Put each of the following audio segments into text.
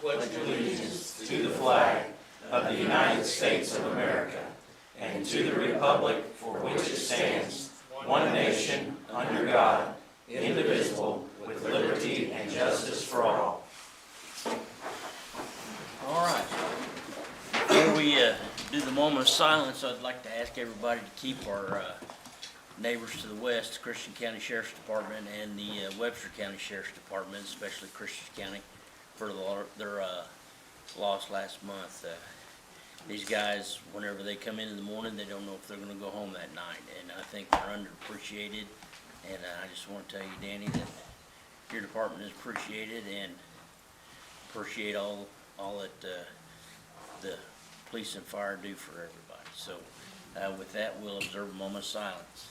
pledge allegiance to the flag of the United States of America and to the republic for which it stands, one nation, under God, indivisible, with liberty and justice for all. All right. Before we do the moment of silence, I'd like to ask everybody to keep our neighbors to the west, Christian County Sheriff's Department and the Webster County Sheriff's Department, especially Christian County, for their loss last month. These guys, whenever they come in the morning, they don't know if they're going to go home that night, and I think they're underappreciated. And I just want to tell you, Danny, that your department is appreciated, and appreciate all that the police and fire do for everybody. So with that, we'll observe a moment of silence.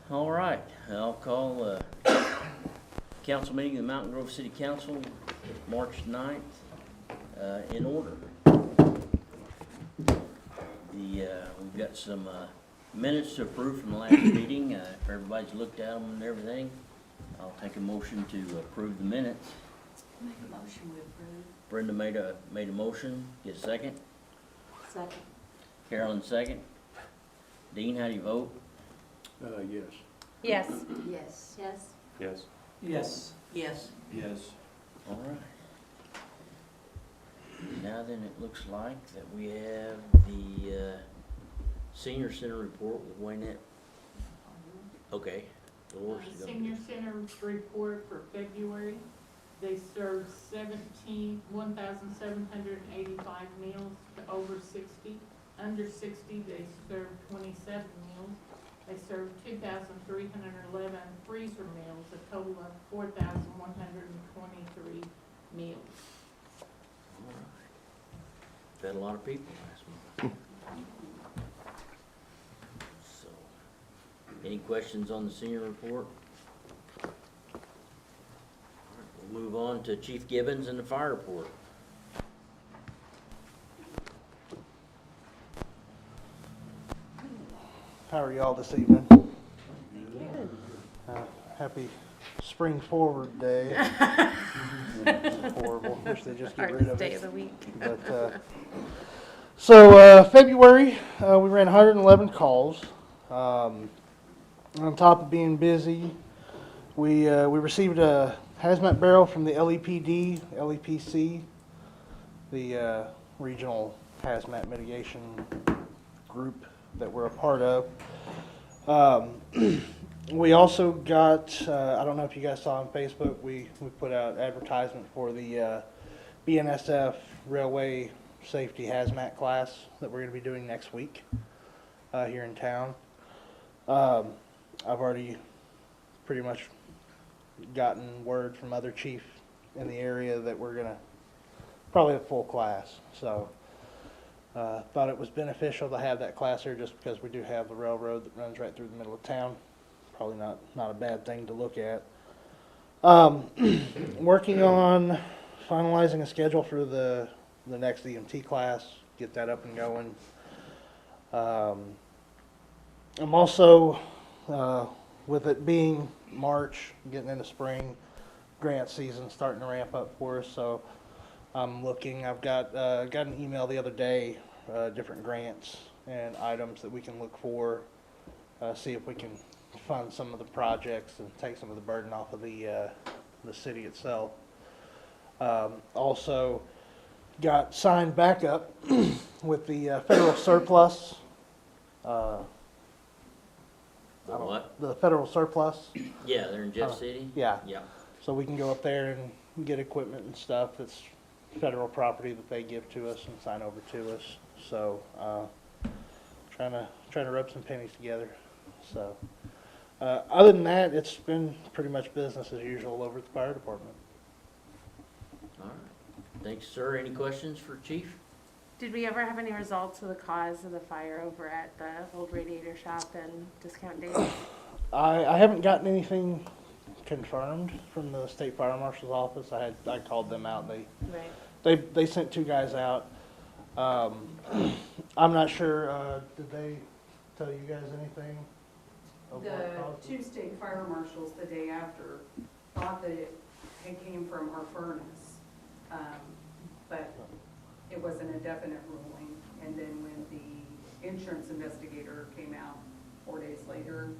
All right, I'll call council meeting of the Mountain Grove City Council, March 9th, in order. We've got some minutes to approve from the last meeting. If everybody's looked at them and everything, I'll take a motion to approve the minutes. Make a motion we approve. Brenda made a motion. Get a second. Second. Carolyn, second. Dean, how do you vote? Yes. Yes. Yes. Yes. Yes. Yes. Yes. Yes. All right. Now then, it looks like that we have the senior center report with Waynet. Okay. Dolores, you go. Senior Center report for February. They served 1,785 meals to over 60. Under 60, they served 27 meals. They served 2,311 freezer meals, a total of 4,123 meals. All right. Fed a lot of people last month. So, any questions on the senior report? All right, we'll move on to Chief Gibbons and the fire report. How are y'all this evening? Happy Spring Forward Day. It's horrible. Wish they just get rid Hardest of day it. of the week. But, February, we ran 111 calls. On top of being busy, we received a hazmat barrel from the LEPD, LEPC, the regional hazmat mitigation group that we're a part of. We also got, I don't know if you guys saw on Facebook, we put out advertisement for the BNSF Railway Safety Hazmat class that we're going to be doing next week here in town. I've already pretty much gotten word from other chiefs in the area that we're going to probably have full class. So thought it was beneficial to have that class here just because we do have the railroad that runs right through the middle of town. Probably not a bad thing to look at. Working on finalizing a schedule for the next EMT class, get that up and going. I'm also, with it being March, getting into spring, grant season starting to ramp up for us, so I'm looking. I've got an email the other day, different grants and items that we can look for, see if we can fund some of the projects and take some of the burden off of the city itself. Also got signed back up with the federal surplus. What? The federal surplus. Yeah, they're in Jeff City? Yeah. Yeah. So we can go up there and get equipment and stuff that's federal property that they give to us and sign over to us. So trying to rub some pennies together. So other than that, it's been pretty much business as usual over at the fire department. All right. Thanks, sir. Any questions for Chief? Did we ever have any results of the cause of the fire over at the old radiator shop and Discount Days? I haven't gotten anything confirmed from the state fire marshal's office. I called them out, and Right. they sent 2 guys out. I'm not sure, did they tell you guys anything? of what caused it? The 2 state fire marshals the day after thought that it came from our furnace, but it wasn't a definite ruling. And then when the insurance investigator came out 4 days later,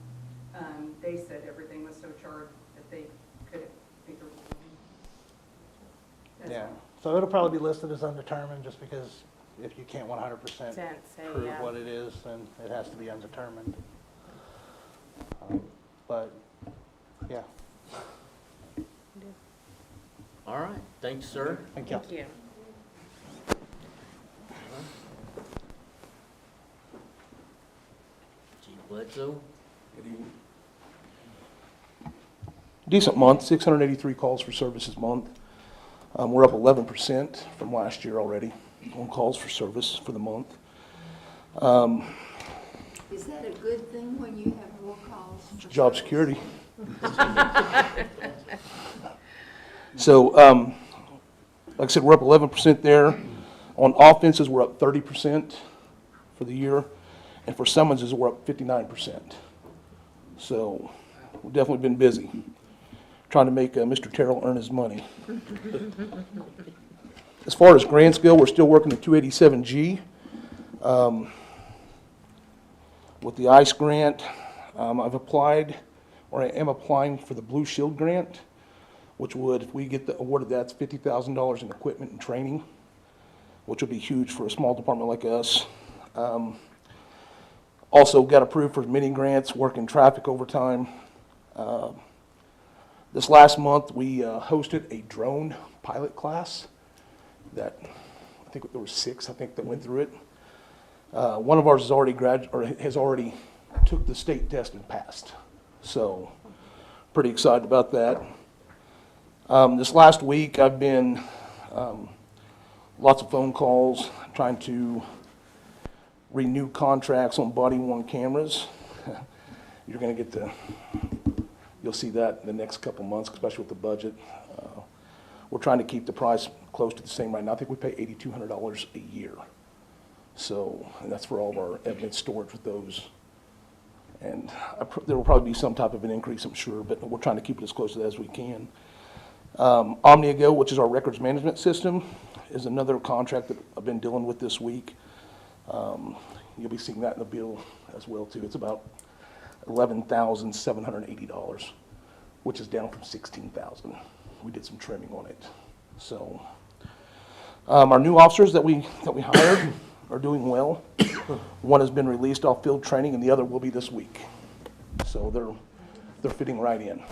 they said everything was so charged that they couldn't make a ruling. That's Yeah, all. so it'll probably be listed as undetermined, just because if you can't 100% Say, prove yeah. what it is, then it has to be undetermined. But, yeah, All right, thanks, sir. thank you. Thank you. Chief Bledsoe? Decent month, 683 calls for service this month. We're up 11% from last year already on calls for service for the month. Is that a good thing when you have more calls? for Job service? security. So, like I said, we're up 11% there. On offenses, we're up 30% for the year. And for summonses, we're up 59%. So, we've definitely been busy, trying to make Mr. Terrell earn his money. As far as Grantsville, we're still working the 287G. With the ICE grant, I've applied, or I am applying for the Blue Shield grant, which would, if we get awarded that, it's $50,000 in equipment and training, which would be huge for a small department like us. Also got approved for mini grants, working traffic overtime. This last month, we hosted a drone pilot class that, I think there were 6, that went through it. One of ours has already took the state test and passed. So, pretty excited about that. This last week, I've been, lots of phone calls, trying to renew contracts on body-worn cameras. You're gonna get you'll see that in the next couple months, especially with the budget. We're trying to keep the price close to the same right now. I think we pay $8,200 a year. So, and that's for all of our evidence storage with those. And there will probably be some type of an increase, I'm sure, but we're trying to keep it as close to that as we can. OmniaGo, which is our records management system, is another contract that I've been dealing with this week. You'll be seeing that in the bill as well, too. It's about $11,780, which is down from $16,000. We did some trimming on it. So, our new officers that we hired are doing well. One has been released off field training, and the other will be this week. So they're fitting right in.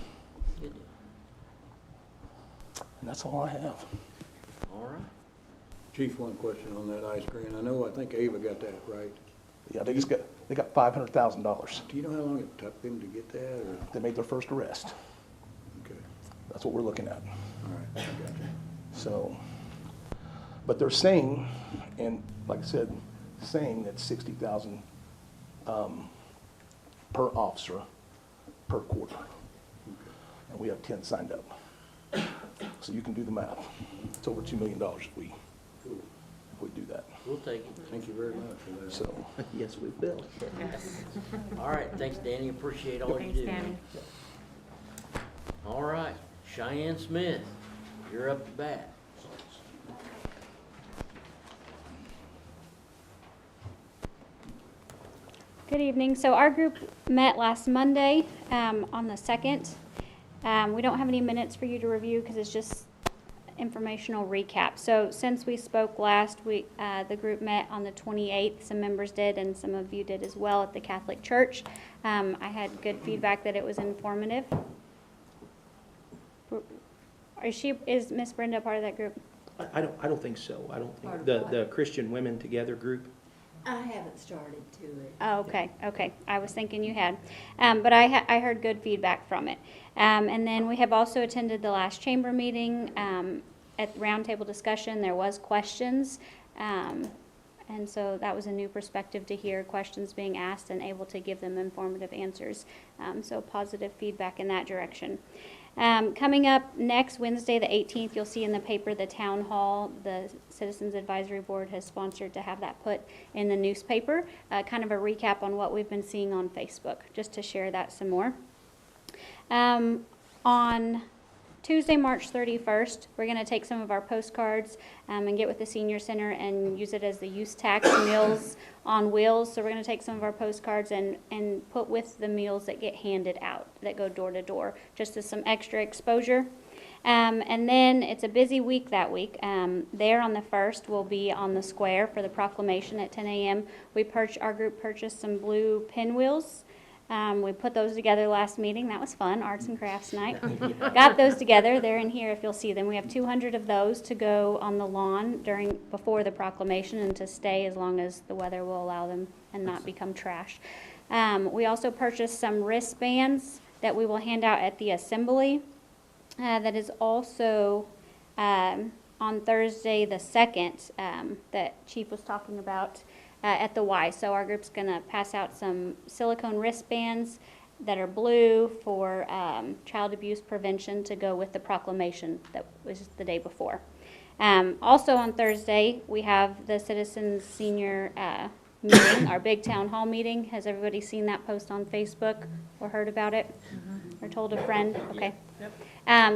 And that's all I have. All right. Chief, one question on that ice grant. I think Ava got that right. Yeah, they got $500,000. Do you know how long it took them to get that, or? They made their first arrest. Okay, That's what we're looking at. all right, I got you. So, but they're saying, and like I said, saying that 60,000 per officer per quarter. And we have 10 signed up. So you can do the math. It's over $2 million if we do that. We'll take it. Thank you very much for that. So, Yes, we will. All right, thanks, Danny, appreciate all you Thanks, do. Danny. All right, Cheyenne Smith, you're up to bat. Good evening. So our group met last Monday on the 2nd. We don't have any minutes for you to review because it's just informational recap. So since we spoke last week, the group met on the 28th. Some members did and some of you did as well at the Catholic Church. I had good feedback that it was informative. Is Miss Brenda part of that group? I don't think so. I don't Part think, of the what? Christian Women Together group. I haven't started to it. Oh, okay. I was thinking you had. But I heard good feedback from it. And then we have also attended the last chamber meeting at roundtable discussion. There was questions. And so that was a new perspective to hear questions being asked and able to give them informative answers. So positive feedback in that direction. Coming up next Wednesday, the 18th, you'll see in the paper the town hall, the Citizens Advisory Board has sponsored to have that put in the newspaper. Kind of a recap on what we've been seeing on Facebook, just to share that some more. On Tuesday, March 31st, we're going to take some of our postcards and get with the Senior Center and use it as the use tax Meals on Wheels. So we're going to take some of our postcards and put with the meals that get handed out, that go door to door, just as some extra exposure. And then it's a busy week that week. There on the 1st, we'll be on the square for the proclamation at 10 a.m. Our group purchased some blue pinwheels. We put those together last meeting. That was fun, arts and crafts night. Got those together. They're in here if you'll see them. We have 200 of those to go on the lawn before the proclamation and to stay as long as the weather will allow them and not become trash. We also purchased some wristbands that we will hand out at the assembly. That is also on Thursday the 2nd that Chief was talking about. At the Y. So our group's going to pass out some silicone wristbands that are blue for child abuse prevention to go with the proclamation that was the day before. Also on Thursday, we have the Citizens Senior meeting, our big town hall meeting. Has everybody seen that post on Facebook or heard about it? Or told a friend? Okay.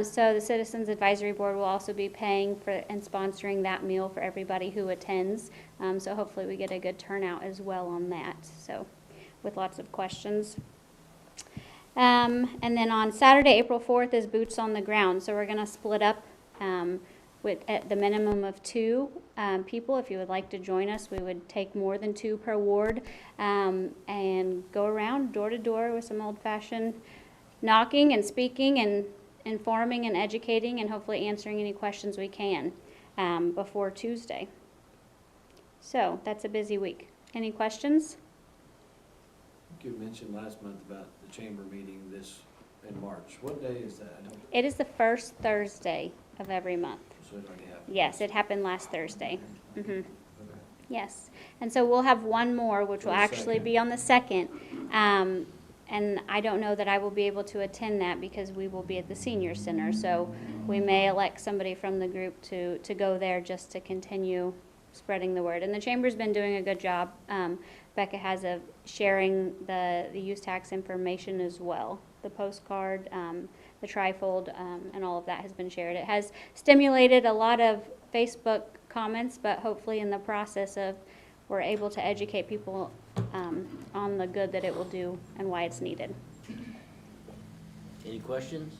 So the Citizens Advisory Board will also be paying for and sponsoring that meal for everybody who attends. So hopefully we get a good turnout as well on that. So with lots of questions. And then on Saturday, April 4th is Boots on the Ground. So we're going to split up at the minimum of 2 people. If you would like to join us, we would take more than 2 per ward and go around door to door with some old-fashioned knocking and speaking and informing and educating and hopefully answering any questions we can before Tuesday. So that's a busy week. Any questions? You mentioned last month about the chamber meeting in March. What day is that? It is the first Thursday of every month. So it already happened. Yes, it happened last Thursday. Okay. Yes. And so we'll have one more, which will actually be on the 2nd. And I don't know that I will be able to attend that because we will be at the Senior Center. So we may elect somebody from the group to go there just to continue spreading the word. And the Chamber's been doing a good job. Becca has of sharing the use tax information as well. The postcard, the trifold, and all of that has been shared. It has stimulated a lot of Facebook comments, but hopefully in the process of we're able to educate people on the good that it will do and why it's needed. Any questions?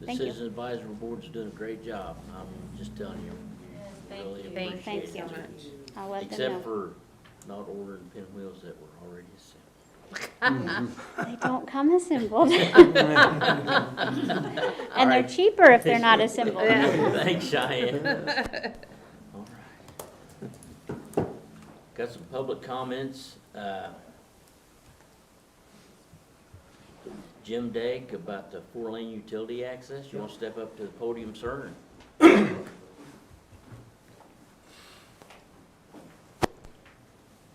The Thank you. Citizen Advisory Board's doing a great job. I'm just telling you. Really appreciate Thank it. you. I'll let them know. Except for not ordering pinwheels that were already assembled. They don't come assembled. And they're cheaper if they're not assembled. Thanks, Cheyenne. All right. Got some public comments. Jim Dake about the 4-lane utility access. You want to step up to the podium, sir?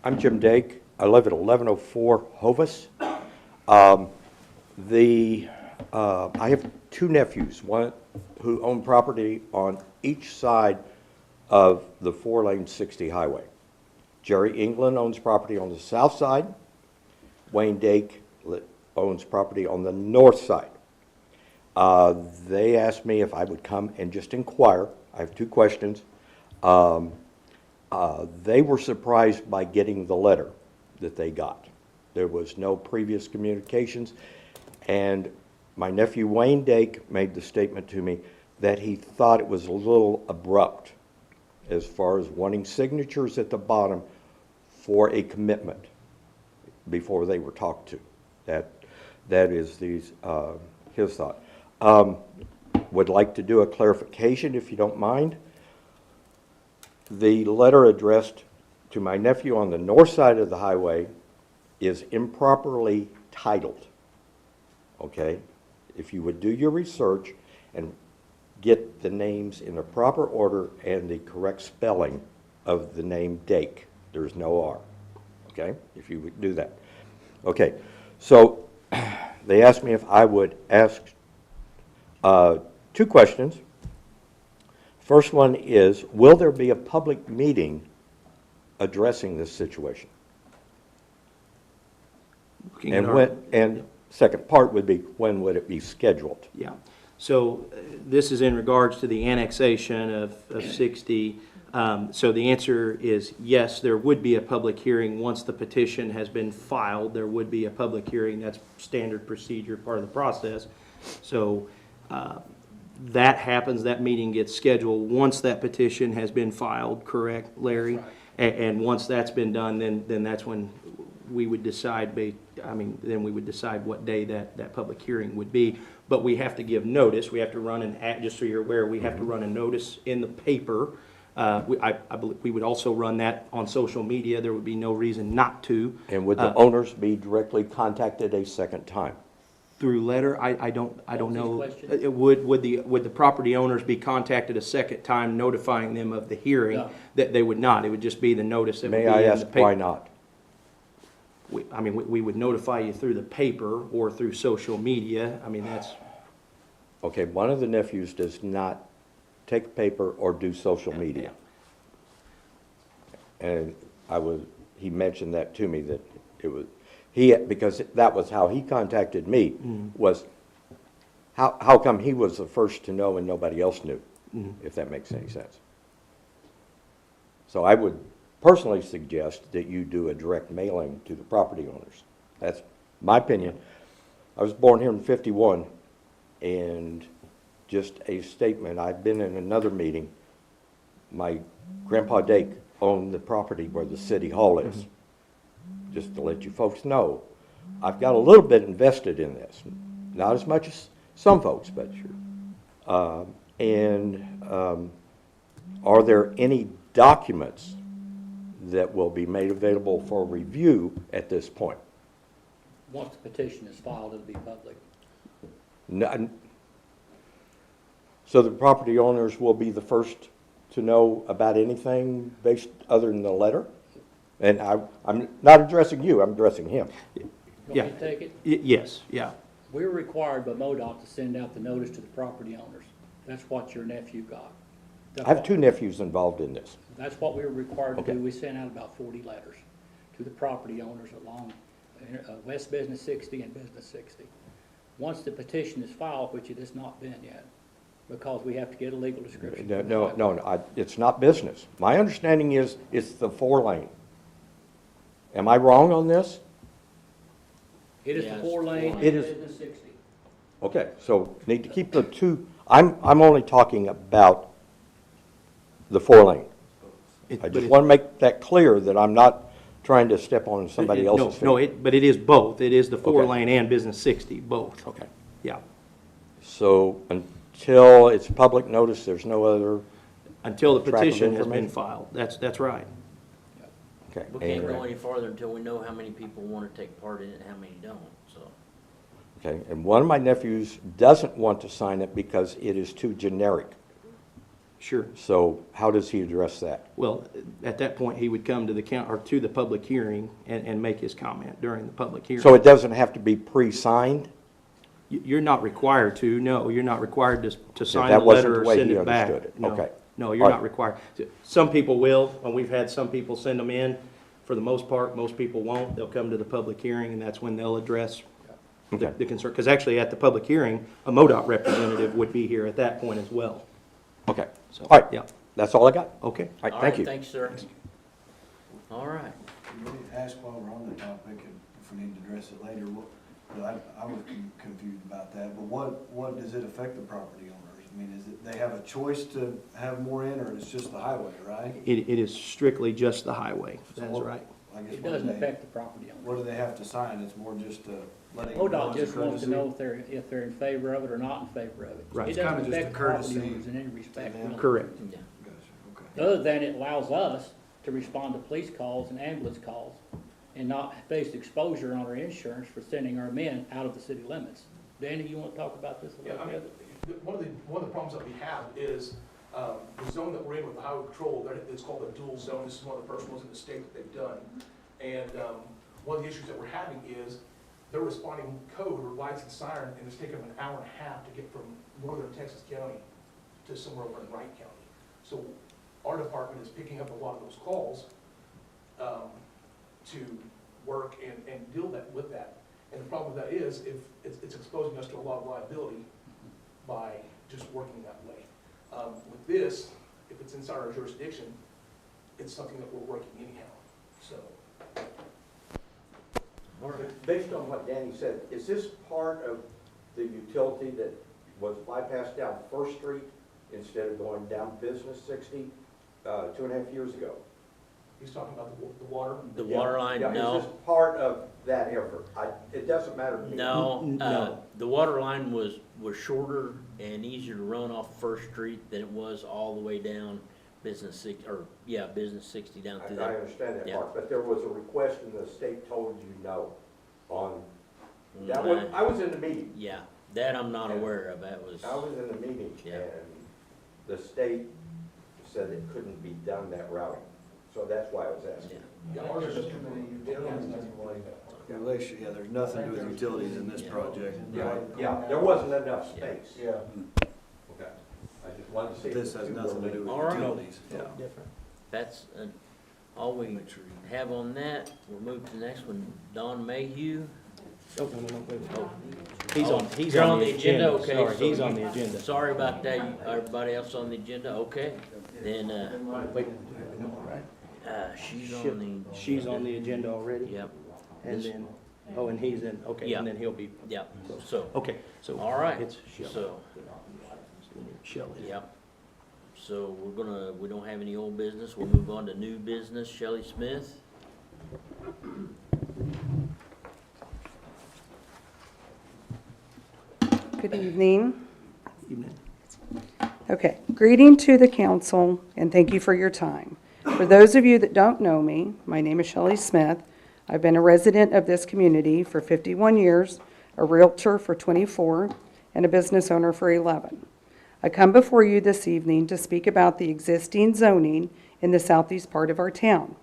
I'm Jim Dake. I live at 1104 Hovis. I have 2 nephews, one who own property on each side of the 4-lane 60 highway. Jerry England owns property on the south side. Wayne Dake owns property on the north side. They asked me if I would come and just inquire. I have 2 questions. They were surprised by getting the letter that they got. There was no previous communications, and my nephew Wayne Dake made the statement to me that he thought it was a little abrupt as far as wanting signatures at the bottom for a commitment before they were talked to. That is his thought. Would like to do a clarification if you don't mind. The letter addressed to my nephew on the north side of the highway is improperly titled. Okay? If you would do your research and get the names in the proper order and the correct spelling of the name Dake. There's no R, okay? If you would do that. Okay, so they asked me if I would ask 2 questions. First one is, will there be a public meeting addressing this situation? Looking at And our- when, and second part would be, when would it be scheduled? Yeah, so this is in regards to the annexation of 60. So the answer is yes, there would be a public hearing. Once the petition has been filed, there would be a public hearing. That's standard procedure, part of the process. So that happens, that meeting gets scheduled once that petition has been filed, correct, Larry? And once that's been done, then that's when we would decide, then we would decide what day that public hearing would be. But we have to give notice, we have to run an ad, just so you're aware, we have to run a notice in the paper. I believe we would also run that on social media, there would be no reason not to. And would the owners be directly contacted a second time? Through letter, I don't know. question? It would the property owners be contacted a second time notifying them of the hearing? No. That they would not, it would just be the notice that would be May in I the ask paper. why not? We would notify you through the paper or through social media, that's, Okay, one of the nephews does not take paper or do social media. And he mentioned that to me, that it was, because that was how he contacted me, was how come he was the first to know and nobody else knew, if that makes any sense. So I would personally suggest that you do a direct mailing to the property owners. That's my opinion. I was born here in '51, and just a statement, I've been in another meeting. My grandpa Dake owned the property where the city hall is. Just to let you folks know, I've got a little bit invested in this. Not as much as some folks, but sure. Are there any documents that will be made available for review at this point? Once the petition is filed, it'll be public. So the property owners will be the first to know about anything based other than the letter? And I'm not addressing you, I'm addressing him. Yeah. Want me to take it? yes, yeah. We're required by MoDOT to send out the notice to the property owners. That's what your nephew got. I have 2 nephews involved in this. That's what we were required to Okay. do. We sent out about 40 letters to the property owners along West Business 60 and Business 60. Once the petition is filed, which it has not been yet, because we have to get a legal description. No, it's not business. My understanding is it's the 4-lane. Am I wrong on this? It is Yes. the 4-lane It and is- Business 60. Okay, so need to keep the 2, I'm only talking about the 4-lane. I just want to make that clear that I'm not trying to step on somebody else's feet. No, but it is both. It is the Okay. 4-lane and Business 60, both. Okay. Yeah. So until it's public notice, there's no other, Until the Track of petition has been information. filed. That's right. okay. We can't and- go any farther until we know how many people want to take part in it and how many don't, so. Okay, and one of my nephews doesn't want to sign it because it is too generic. Sure. So how does he address that? Well, at that point, he would come to to the public hearing and make his comment during the public hearing. So it doesn't have to be pre-signed? You're not required to, no, you're not required to sign that the wasn't letter the or way send he it back. understood it. No. Okay. No, you're All not right. required. Some people will, and we've had some people send them in. For the most part, most people won't. They'll come to the public hearing, and that's when they'll address Okay. the concern. Because actually, at the public hearing, a MoDOT representative would be here at that point as well. Okay, So, all right, yeah, that's all I got. okay. All right, thank you. Thanks, sir. All right. Let me ask while we're on the topic, and if we need to address it later, I was confused about that, but what does it affect the property owners? I mean, is it, they have a choice to have more in, or it's just the highway, right? It is strictly just the highway. So That's what- right. I guess It what doesn't do they- affect the property owners. What do they have to sign? It's more just letting them know MoDOT it's a just wants to courtesy? know if they're in favor of it or not in favor of it. Right. It It's kinda doesn't just a affect the property courtesy owners in any respect. to them. really. Correct. Yeah. Gotcha, okay. Other than it allows us to respond to police calls and ambulance calls and not face exposure on our insurance for sending our men out of the city limits. Danny, you want to talk about this a little bit? one of the problems that we have is, the zone that we're in with the highway patrol, it's called a dual zone. This is one of the first ones in the state that they've done. And, one of the issues that we're having is they're responding code or lights and siren, and it's taken them an hour and a half to get from northern Texas County to somewhere over in Wright County. So our department is picking up a lot of those calls, to work and deal with that. And the problem with that is, if it's exposing us to a lot of liability by just working that way. With this, if it's inside our jurisdiction, it's something that we're working anyhow, so. Based on what Danny said, is this part of the utility that was bypassed down First Street instead of going down Business 60 2.5 years ago? He's talking about the water? The water line, Yeah, no. is this part of that effort? It doesn't matter to me. No, the water line was shorter and easier to run off First Street than it was all the way down Business 60, Business 60 down through I there. understand that Yeah. part, but there was a request and the state told you no on, that Mm, one, I was in the meeting. Yeah, that I'm not aware of, that was, I was in the meeting, Yeah. and the state said it couldn't be done that route, so that's why I was asking. yeah. Yeah, there's too many utilities. Yeah, there's nothing to do with utilities in this project. Yeah, there wasn't enough space. Yeah. Okay. I just wanted to see. This has nothing to do with All right. utilities. Yeah. That's all we have on that. We'll move to the next one. Don Mayhew. Oh, no, wait. Oh, He's you're on the agenda. Okay, Sorry, so he's on the agenda. Sorry about that. Everybody else on the agenda? Okay. Then, Wait, she's on the, the agenda already? yep, And then, and he's in, okay, Yeah. and then he'll be, yep. So, okay, so. all right. It's Shelley. So, Shelley. yep. So we don't have any old business. We'll move on to new business. Shelley Smith. Good evening. Evening. Okay, greeting to the council, and thank you for your time. For those of you that don't know me, my name is Shelley Smith. I've been a resident of this community for 51 years, a realtor for 24, and a business owner for 11. I come before you this evening to speak about the existing zoning in the southeast part of our town.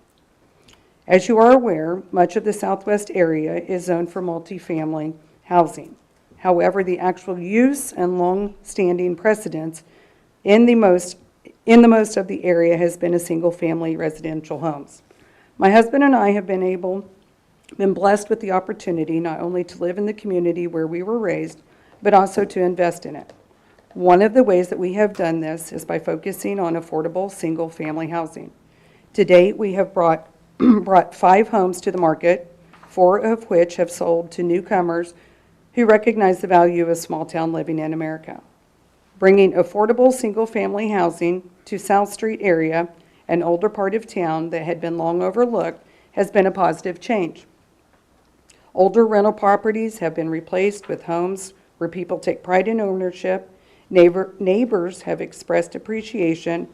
As you are aware, much of the southwest area is zoned for multifamily housing. However, the actual use and long-standing precedence in the most of the area has been a single-family residential homes. My husband and I have been blessed with the opportunity not only to live in the community where we were raised, but also to invest in it. One of the ways that we have done this is by focusing on affordable single-family housing. To date, we have brought 5 homes to the market, 4 of which have sold to newcomers who recognize the value of small-town living in America. Bringing affordable single-family housing to South Street area, an older part of town that had been long overlooked, has been a positive change. Older rental properties have been replaced with homes where people take pride in ownership. Neighbors have expressed appreciation.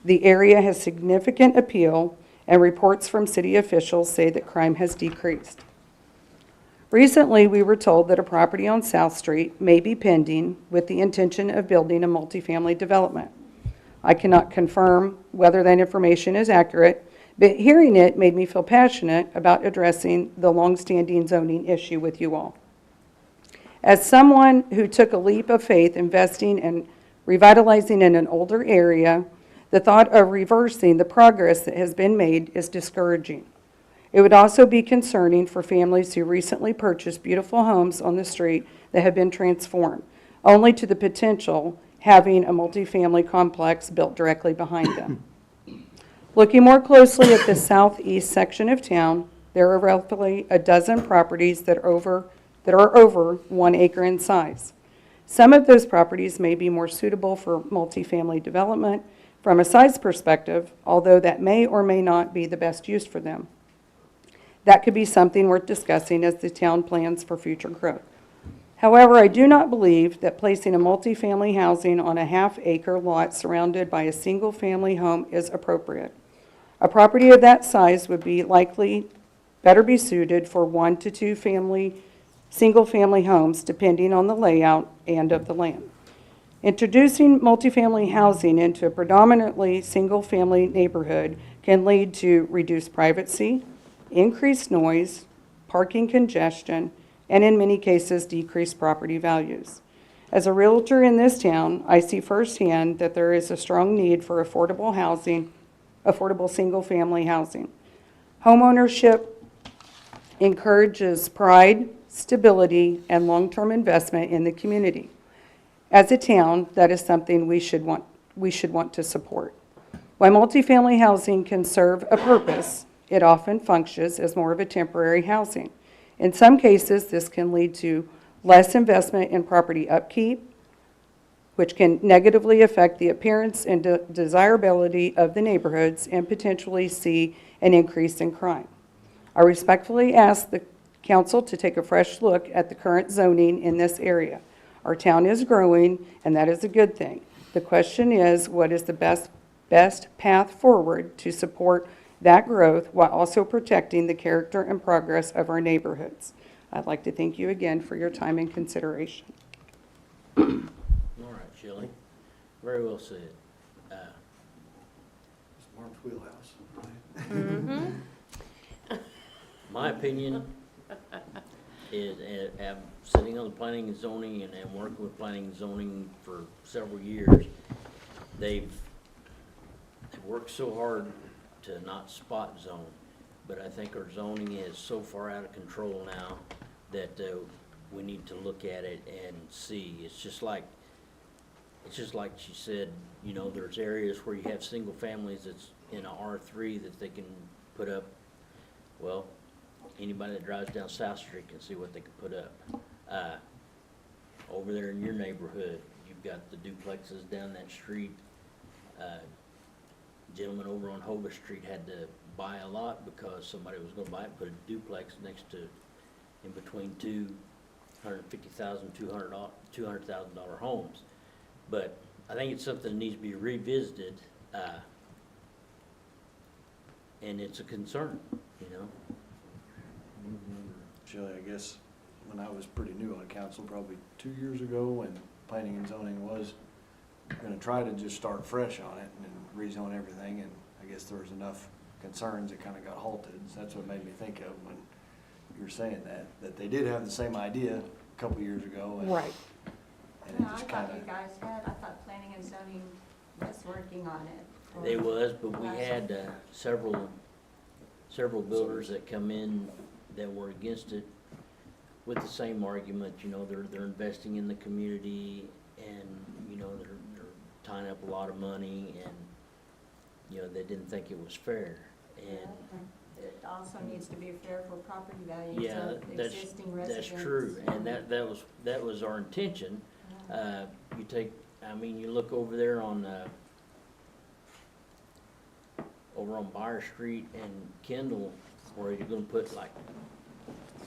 The area has significant appeal, and reports from city officials say that crime has decreased. Recently, we were told that a property on South Street may be pending with the intention of building a multifamily development. I cannot confirm whether that information is accurate, but hearing it made me feel passionate about addressing the longstanding zoning issue with you all. As someone who took a leap of faith investing and revitalizing in an older area, the thought of reversing the progress that has been made is discouraging. It would also be concerning for families who recently purchased beautiful homes on the street that have been transformed, only to the potential having a multifamily complex built directly behind them. Looking more closely at the southeast section of town, there are roughly a dozen properties that are over 1 acre in size. Some of those properties may be more suitable for multifamily development from a size perspective, although that may or may not be the best use for them. That could be something worth discussing as the town plans for future growth. However, I do not believe that placing a multifamily housing on a half-acre lot surrounded by a single-family home is appropriate. A property of that size would be likely better be suited for 1 to 2 single-family homes, depending on the layout and of the land. Introducing multifamily housing into a predominantly single-family neighborhood can lead to reduced privacy, increased noise, parking congestion, and in many cases, decreased property values. As a realtor in this town, I see firsthand that there is a strong need for affordable housing, affordable single-family housing. Homeownership encourages pride, stability, and long-term investment in the community. As a town, that is something we should want to support. While multifamily housing can serve a purpose, it often functions as more of a temporary housing. In some cases, this can lead to less investment in property upkeep, which can negatively affect the appearance and desirability of the neighborhoods and potentially see an increase in crime. I respectfully ask the council to take a fresh look at the current zoning in this area. Our town is growing, and that is a good thing. The question is, what is the best path forward to support that growth while also protecting the character and progress of our neighborhoods? I'd like to thank you again for your time and consideration. All right, Shelley. Very well said. It's Mark's wheelhouse. My opinion is, sitting on the planning and zoning and working with planning and zoning for several years, they've worked so hard to not spot zone, but I think our zoning is so far out of control now that we need to look at it and see. It's just like she said, you know, there's areas where you have single families that's in a R3 that they can put up. Well, anybody that drives down South Street can see what they can put up. Over there in your neighborhood, you've got the duplexes down that street. Gentleman over on Hova Street had to buy a lot because somebody was gonna buy it, put a duplex next to, in between two $150,000, $200,000 homes. But I think it's something that needs to be revisited, and it's a concern, you know? Shelley, I guess when I was pretty new on council, probably 2 years ago, when planning and zoning was gonna try to just start fresh on it and rezone everything, and I guess there was enough concerns it kinda got halted. So that's what made me think of when you were saying that they did have the same idea a couple years ago. And, Right. and it No, I just thought kinda, you guys had, I thought planning and zoning was working on it. They was, but we had several builders that come in that were against it with the same argument, you know, they're investing in the community and, you know, they're tying up a lot of money and, you know, they didn't think it was fair. And It also needs to be fair for property values yeah, of existing residents. that's true, and that was our intention. You take, I mean, you look over there on Byer Street and Kendall, where you're gonna put like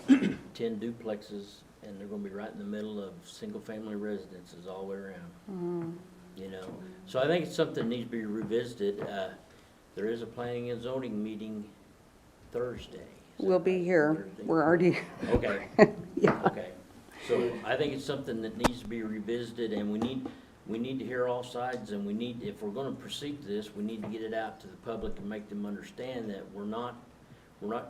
10 duplexes, and they're gonna be right in the middle of single-family residences all the way around. You know, so I think it's something that needs to be revisited. There is a planning and zoning meeting Thursday. Is that We'll be right? here. Thursday? We're already, Okay. yeah. Okay, so I think it's something that needs to be revisited, and we need to hear all sides, and we need, if we're gonna proceed to this, we need to get it out to the public and make them understand that we're not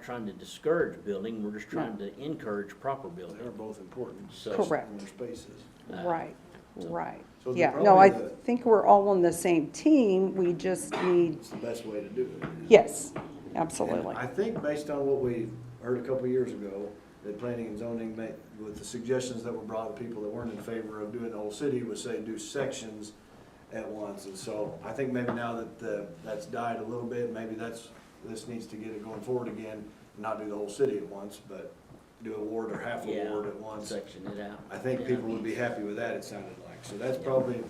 trying to discourage building, we're just trying to encourage proper building. they're both important. So- Correct. In their spaces. Right, right. So Yeah, probably no, I the- think we're all on the same team. We just need, It's the best way to do it. yes, And absolutely. I think based on what we heard a couple years ago, that planning and zoning with the suggestions that were brought to people that weren't in favor of doing the whole city, was say do sections at once. And so I think maybe now that that's died a little bit, maybe this needs to get it going forward again, not do the whole city at once, but do a ward or half a Yeah, ward at once. section it out. I think Yeah. people would be happy with that, it sounded like. So that's probably,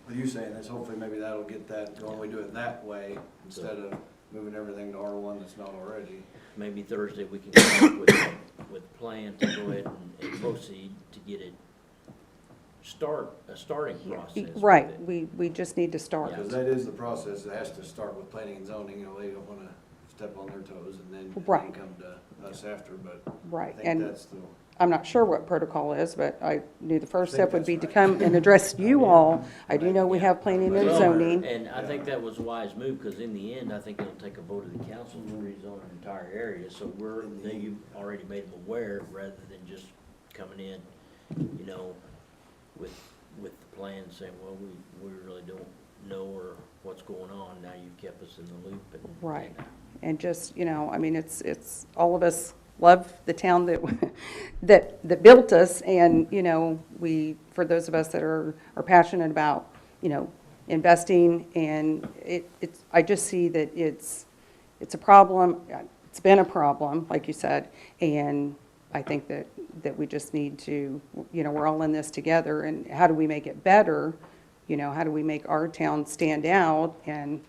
with you saying this, hopefully maybe that'll get that going. We do it that way instead of moving everything to R1 that's not already. Maybe Thursday we can come up with a plan to go ahead and proceed to get it, a starting process. with Right, it. we just need to start. Because that is the process, it has to start with planning and zoning, you know, they don't wanna step on their toes and then Right. come to us after, but I Right, think and that's I'm not sure what protocol is, but I knew the first step would be to come and address you all. I do know we have planning and Well, zoning. And I think that was a wise move, because in the end, I think it'll take a vote of the council to rezone an entire area, so you've already made them aware, rather than just coming in, you know, with the plan saying, well, we really don't know or what's going on, now you've kept us in the loop and. Right. And just, you know, I mean, it's, all of us love the town that built us, and, you know, for those of us that are passionate about, you know, investing, and I just see that it's a problem, it's been a problem, like you said, and I think that we just need to, you know, we're all in this together, and how do we make it better? You know, how do we make our town stand out? And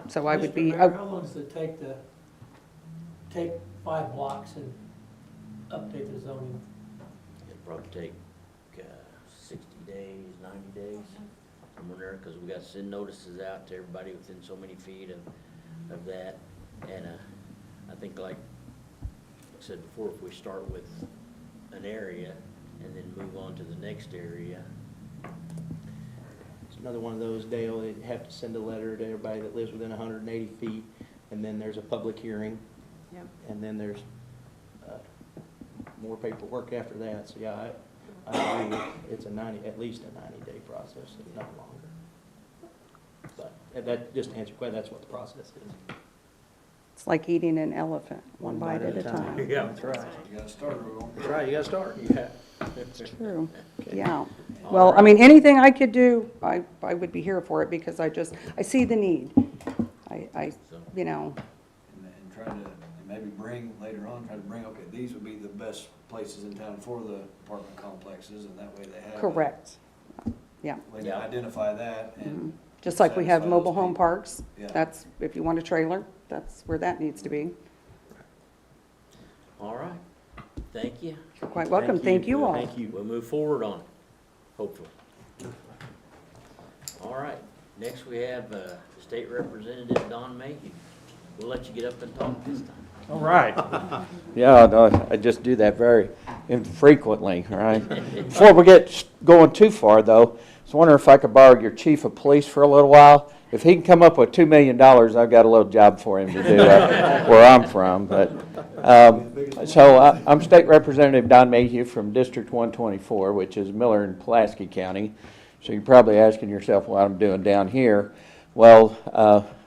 so I would be. Mr. Mayor, how long does it take to take 5 blocks and update the zoning? It'll probably take 60 days, 90 days, somewhere there, because we got to send notices out to everybody within so many feet of that. And I think, like I said before, if we start with an area and then move on to the next area. It's another one of those, Dale, they have to send a letter to everybody that lives within 180 feet, and then there's a public hearing. Yep. And then there's more paperwork after that, so yeah, I agree, it's at least a 90-day process, if not longer. But that, just to answer your question, that's what the process is. It's like eating an elephant, one bite at a time. Yeah, that's right. You gotta start, Earl. That's right, you gotta start. Yeah. It's true, yeah. Well, I mean, anything I could do, I would be here for it, because I see the need. You know, And try to, and maybe bring, later on, okay, these would be the best places in town for the apartment complexes, and that way they have. correct, yeah. Way to identify that and. Just like we have satisfy mobile those home people. parks, Yeah. that's, if you want a trailer, that's where that needs to be. All right, thank you. You're quite welcome, thank you all. Thank you. We'll move forward on it, hopefully. All right, next we have State Representative Don Mayhew. We'll let you get up and talk this time. All right. Yeah, no, I just do that very infrequently, right? Before we get going too far, though, I was wondering if I could borrow your chief of police for a little while. If he can come up with $2 million, I've got a little job for him to do where I'm from. But so I'm State Representative Don Mayhew from District 124, which is Miller and Pulaski County. So you're probably asking yourself what I'm doing down here. Well,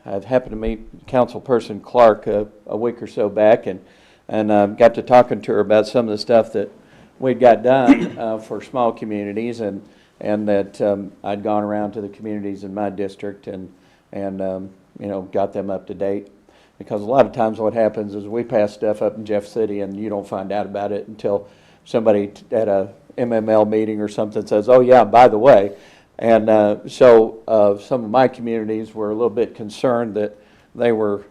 I've happened to meet Councilperson Clark a week or so back, and got to talking to her about some of the stuff that we'd got done for small communities, and that I'd gone around to the communities in my district and you know, got them up to date. Because a lot of times what happens is we pass stuff up in Jeff City and you don't find out about it until somebody at a MML meeting or something says, oh yeah, by the way. And so some of my communities were a little bit concerned that they were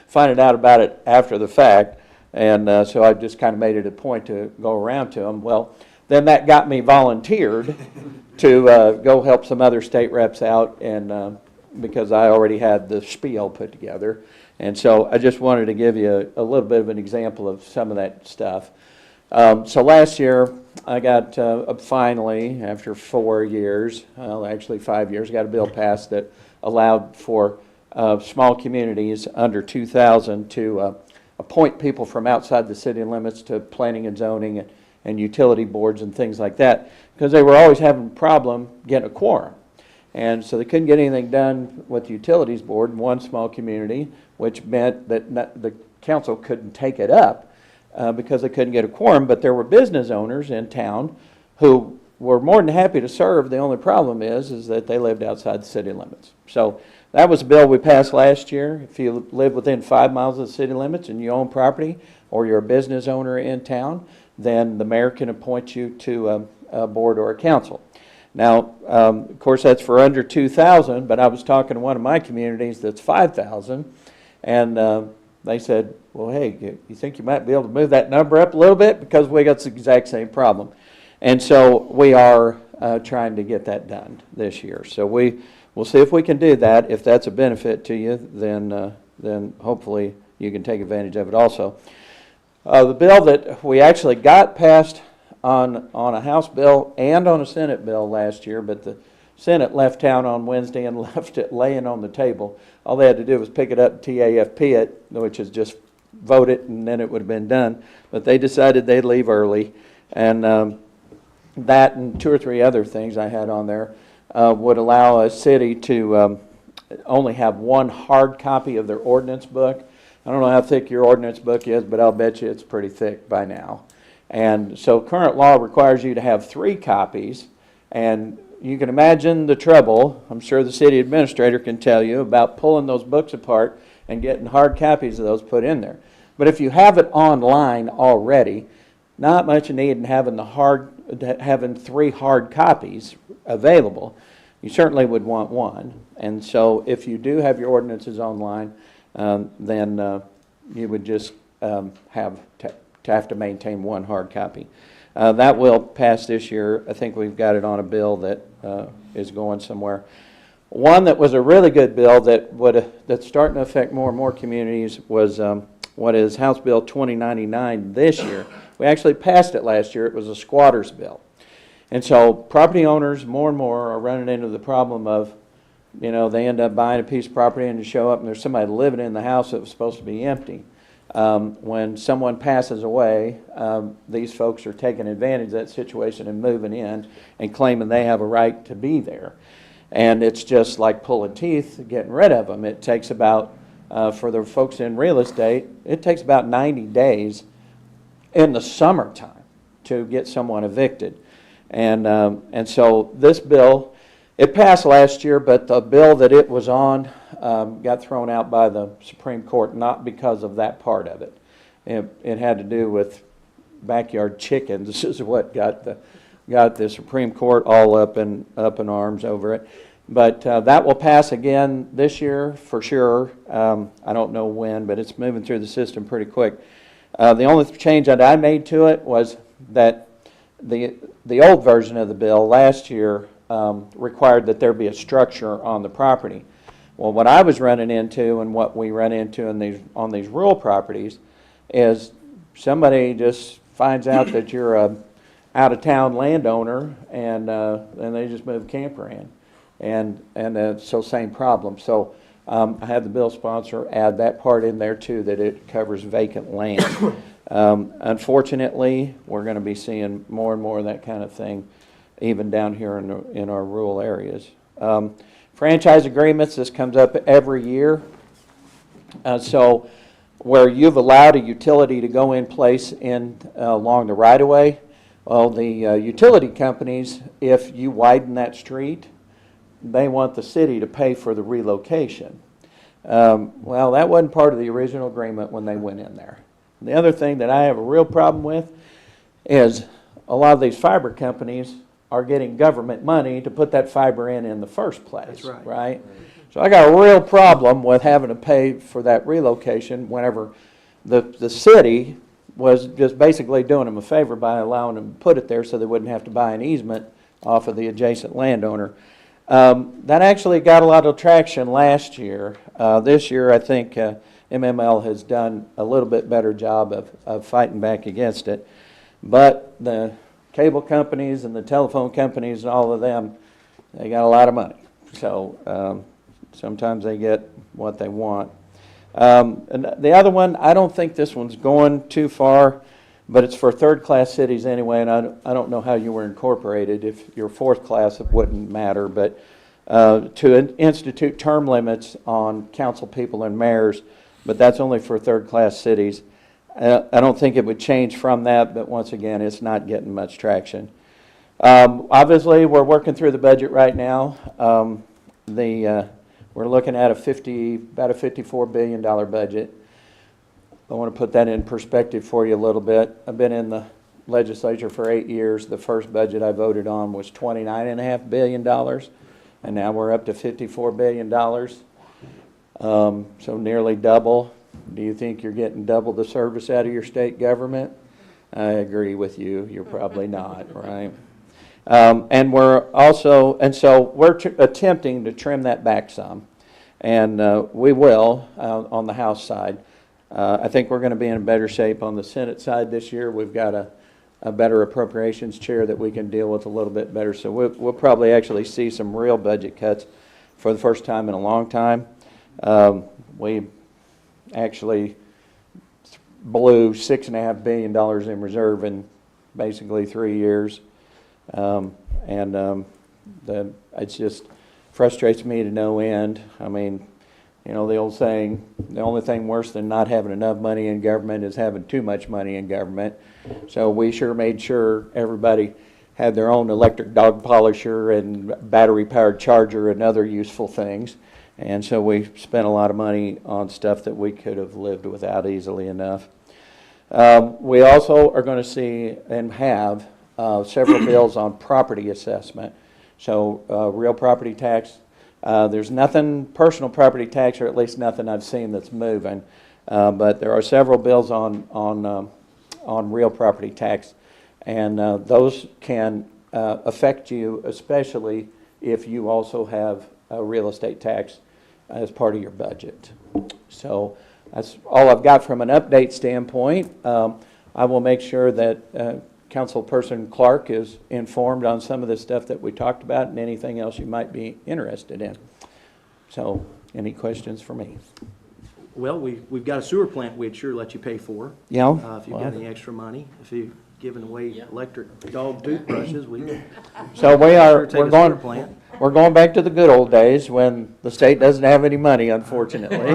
finding out about it after the fact. And so I just kind of made it a point to go around to them. Well, then that got me volunteered to go help some other state reps out, and because I already had the spiel put together. And so I just wanted to give you a little bit of an example of some of that stuff. So last year, I got finally, after 4 years, well, actually 5 years, got a bill passed that allowed for small communities under 2,000 to appoint people from outside the city limits to planning and zoning and utility boards and things like that, because they were always having a problem getting a quorum. And so they couldn't get anything done with the utilities board in one small community, which meant that the council couldn't take it up because they couldn't get a quorum. But there were business owners in town who were more than happy to serve. The only problem is that they lived outside the city limits. So that was a bill we passed last year. If you live within 5 miles of the city limits and you own property, or you're a business owner in town, then the mayor can appoint you to a board or a council. Now, of course, that's for under 2,000, but I was talking to one of my communities that's 5,000, and they said, well, hey, you think you might be able to move that number up a little bit, because we got the exact same problem. And so we are trying to get that done this year. So we'll see if we can do that. If that's a benefit to you, then hopefully you can take advantage of it also. The bill that we actually got passed on a House bill and on a Senate bill last year, but the Senate left town on Wednesday and left it laying on the table. All they had to do was pick it up, TAFP it, which is just vote it, and then it would have been done. But they decided they'd leave early, and that and 2 or 3 other things I had on there would allow a city to only have one hard copy of their ordinance book. I don't know how thick your ordinance book is, but I'll bet you it's pretty thick by now. And so current law requires you to have 3 copies, and you can imagine the trouble, I'm sure the city administrator can tell you, about pulling those books apart and getting hard copies of those put in there. But if you have it online already, not much need in having having 3 hard copies available. You certainly would want one. And so if you do have your ordinances online, then you would just have to maintain 1 hard copy. That will pass this year. I think we've got it on a bill that is going somewhere. One that was a really good bill that's starting to affect more and more communities was what is House Bill 2099 this year. We actually passed it last year. It was a squatters bill. And so property owners more and more are running into the problem of, they end up buying a piece of property and you show up and there's somebody living in the house that was supposed to be empty. When someone passes away, these folks are taking advantage of that situation and moving in and claiming they have a right to be there. And it's just like pulling teeth, getting rid of them. It takes about, for the folks in real estate, it takes about 90 days in the summertime to get someone evicted. And so this bill, it passed last year, but the bill that it was on got thrown out by the Supreme Court, not because of that part of it. It had to do with backyard chickens. This is what got the Supreme Court all up in arms over it. But that will pass again this year for sure. I don't know when, but it's moving through the system pretty quick. The only change that I made to it was that the old version of the bill last year required that there be a structure on the property. Well, what I was running into and what we run into on these rural properties is somebody just finds out that you're a out-of-town landowner and they just move camper in. And so same problem. So I had the bill sponsor add that part in there too, that it covers vacant land. Unfortunately, we're going to be seeing more and more of that kind of thing even down here in our rural areas. Franchise agreements, this comes up every year. So where you've allowed a utility to go in place along the right-of-way, well, the utility companies, if you widen that street, they want the city to pay for the relocation. Well, that wasn't part of the original agreement when they went in there. The other thing that I have a real problem with is a lot of these fiber companies are getting government money to put that fiber in the first place. That's right. Right? So I got a real problem with having to pay for that relocation whenever the city was just basically doing them a favor by allowing them to put it there so they wouldn't have to buy an easement off of the adjacent landowner. That actually got a lot of traction last year. This year, I think MML has done a little bit better job of fighting back against it. But the cable companies and the telephone companies and all of them, they got a lot of money. So sometimes they get what they want. And the other one, I don't think this one's going too far, but it's for third-class cities anyway, and I don't know how you were incorporated. If you're fourth class, it wouldn't matter, but to institute term limits on council people and mayors, but that's only for third-class cities. I don't think it would change from that, but once again, it's not getting much traction. Obviously, we're working through the budget right now. We're looking at about a $54 billion budget. I want to put that in perspective for you a little bit. I've been in the legislature for 8 years. The first budget I voted on was $29.5 billion, and now we're up to $54 billion. So nearly double. Do you think you're getting double the service out of your state government? I agree with you. You're probably not, right? And so we're attempting to trim that back some, and we will on the House side. I think we're going to be in better shape on the Senate side this year. We've got a better appropriations chair that we can deal with a little bit better. So we'll probably actually see some real budget cuts for the first time in a long time. We actually blew $6.5 billion in reserve in basically 3 years. It just frustrates me to no end. I mean, you know, the old saying, the only thing worse than not having enough money in government is having too much money in government. So we sure made sure everybody had their own electric dog polisher and battery-powered charger and other useful things. And so we spent a lot of money on stuff that we could have lived without easily enough. We also are going to see and have several bills on property assessment. So real property tax, there's nothing, personal property tax, or at least nothing I've seen that's moving. But there are several bills on real property tax, and those can affect you, especially if you also have a real estate tax as part of your budget. So that's all I've got from an update standpoint. I will make sure that Councilperson Clark is informed on some of the stuff that we talked about and anything else you might be interested in. So, any questions for me? Well, we've got a sewer plant we'd sure let you pay for. Yeah. If you've got any extra money, if you've given away electric dog toothbrushes, So we're sewer plant. We're going back to the good old days when the state doesn't have any money, unfortunately.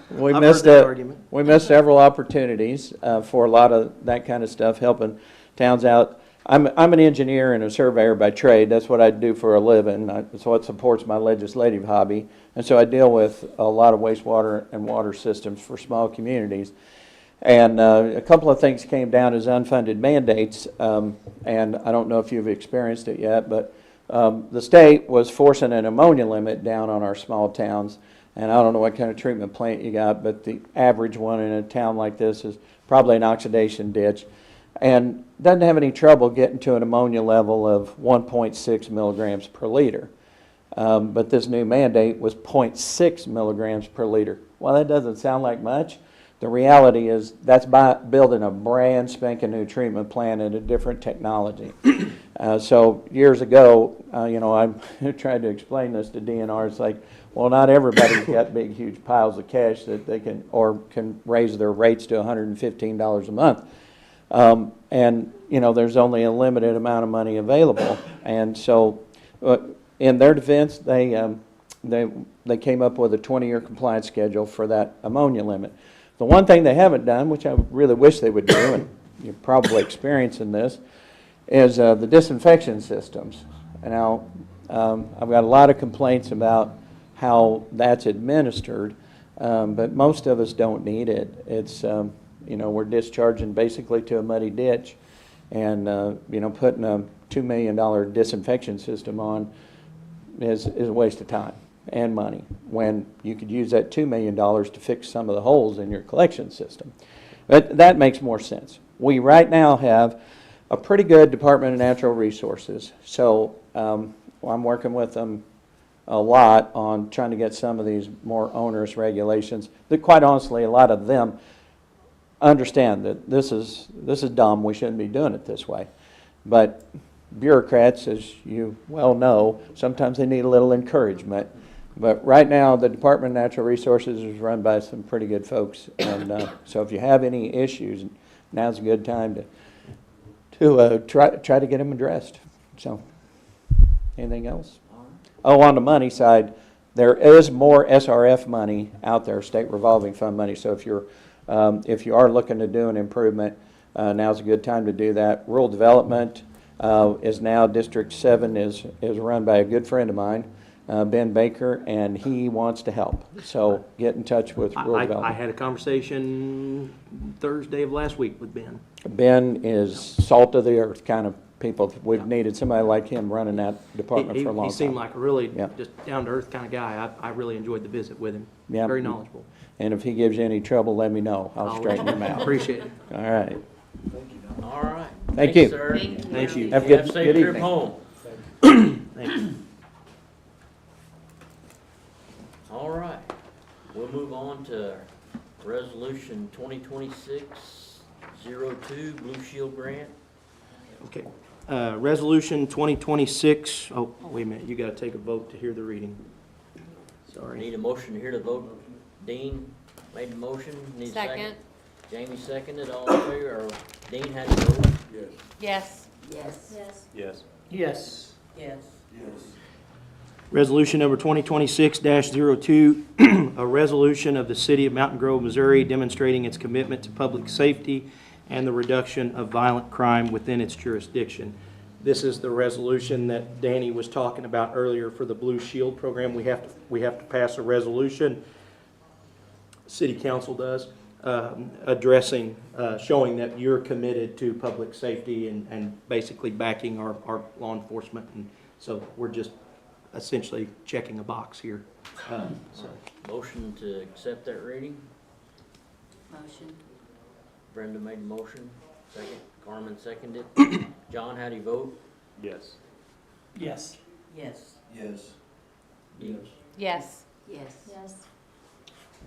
We missed several opportunities for a lot of that kind of stuff, helping towns out. I'm an engineer and a surveyor by trade. That's what I do for a living. That's what supports my legislative hobby. And so I deal with a lot of wastewater and water systems for small communities. And a couple of things came down as unfunded mandates, and I don't know if you've experienced it yet, but the state was forcing an ammonia limit down on our small towns. And I don't know what kind of treatment plant you got, but the average one in a town like this is probably an oxidation ditch. And doesn't have any trouble getting to an ammonia level of 1.6 milligrams per liter. But this new mandate was 0.6 milligrams per liter. Well, that doesn't sound like much. The reality is that's by building a brand spanking new treatment plant and a different technology. So years ago, I tried to explain this to DNR. It's like, well, not everybody's got big, huge piles of cash that they can raise their rates to $115 a month. And there's only a limited amount of money available. And so, in their defense, they came up with a 20-year compliance schedule for that ammonia limit. The one thing they haven't done, which I really wish they would do, and you're probably experiencing this, is the disinfection systems. Now, I've got a lot of complaints about how that's administered, but most of us don't need it. It's, we're discharging basically to a muddy ditch, and, putting a $2 million disinfection system on is a waste of time and money, when you could use that $2 million to fix some of the holes in your collection system. But that makes more sense. We right now have a pretty good Department of Natural Resources, so I'm working with them a lot on trying to get some of these more onerous regulations that, quite honestly, a lot of them understand that this is dumb, we shouldn't be doing it this way. But bureaucrats, as you well know, sometimes they need a little encouragement. But right now, the Department of Natural Resources is run by some pretty good folks, and so if you have any issues, now's a good time to try to get them addressed. So, anything else? Oh, on the money side, there is more SRF money out there, state revolving fund money. So if you are looking to do an improvement, now's a good time to do that. Rural development is now District 7 is run by a good friend of mine, Ben Baker, and he wants to help. So get in touch with rural development. I had a conversation Thursday of last week with Ben. Ben is salt of the earth kind of people. We've needed somebody like him running that department for a long time. He seemed like a really just down-to-earth kind of guy. I really enjoyed the visit with him. Yeah. Very knowledgeable. And if he gives you any trouble, let me know. I'll straighten him out. Appreciate it. All right. All right. Thank Thanks, you. sir. Thank you. Have a good safe trip evening. home. Thank you. All right. We'll move on to Resolution 2026-02, Blue Shield Grant. Okay. Resolution 2026, oh, wait a minute, you gotta take a vote to hear the reading. Sorry. Need a motion to hear the vote. Dean made the motion. Need a second. Jamie seconded. All in favor, or Dean had to vote? Yes. Yes. Yes. Yes. Yes. Yes. Resolution number 2026-02, a resolution of the City of Mountain Grove, Missouri, demonstrating its commitment to public safety and the reduction of violent crime within its jurisdiction. This is the resolution that Danny was talking about earlier for the Blue Shield program. We have to pass a resolution, City Council does, addressing, showing that you're committed to public safety and basically backing our law enforcement. And so we're just essentially checking a box here. Motion to accept that reading. Motion. Brenda made the motion. Second. Carmen seconded. John, how do you vote? Yes. Yes. Yes. Yes. Dean? Yes. Yes. Yes.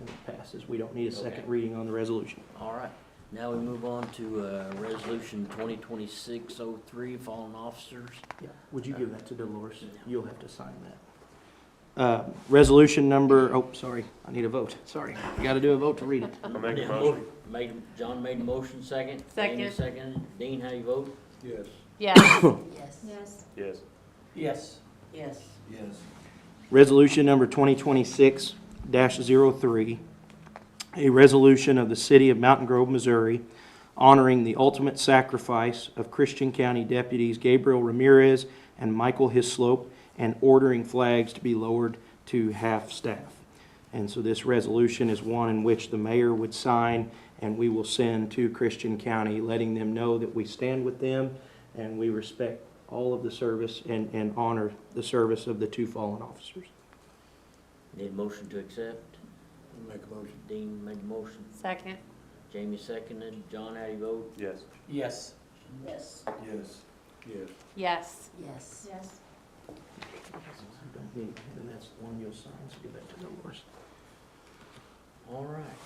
And it passes. We don't need a second Okay. reading on the resolution. All right. Now we move on to Resolution 2026-03, fallen officers. Yeah. Would you give that to Dolores? You'll have to sign that. Resolution number, oh, sorry, I need a vote. Sorry. You got to do a vote to read it. I'll make a Yeah, motion. John made the motion, second. Jamie Second. seconded. Dean, how you vote? Yes. Yes. Yes. Yes. Yes. Yes. Yes. Yes. Resolution number 2026-03, a resolution of the City of Mountain Grove, Missouri, honoring the ultimate sacrifice of Christian County deputies Gabriel Ramirez and Michael Hislop, and ordering flags to be lowered to half-staff. And so this resolution is one in which the mayor would sign, and we will send to Christian County, letting them know that we stand with them and we respect all of the service and honor the service of the two fallen officers. Need a motion to accept? Make a motion. Dean made the motion. Second. Jamie seconded. John, how do you vote? Yes. Yes. Yes. Yes. Yes. Yes. Yes. Yes. You don't need, and that's the one you'll sign, so give that to Dolores. All right.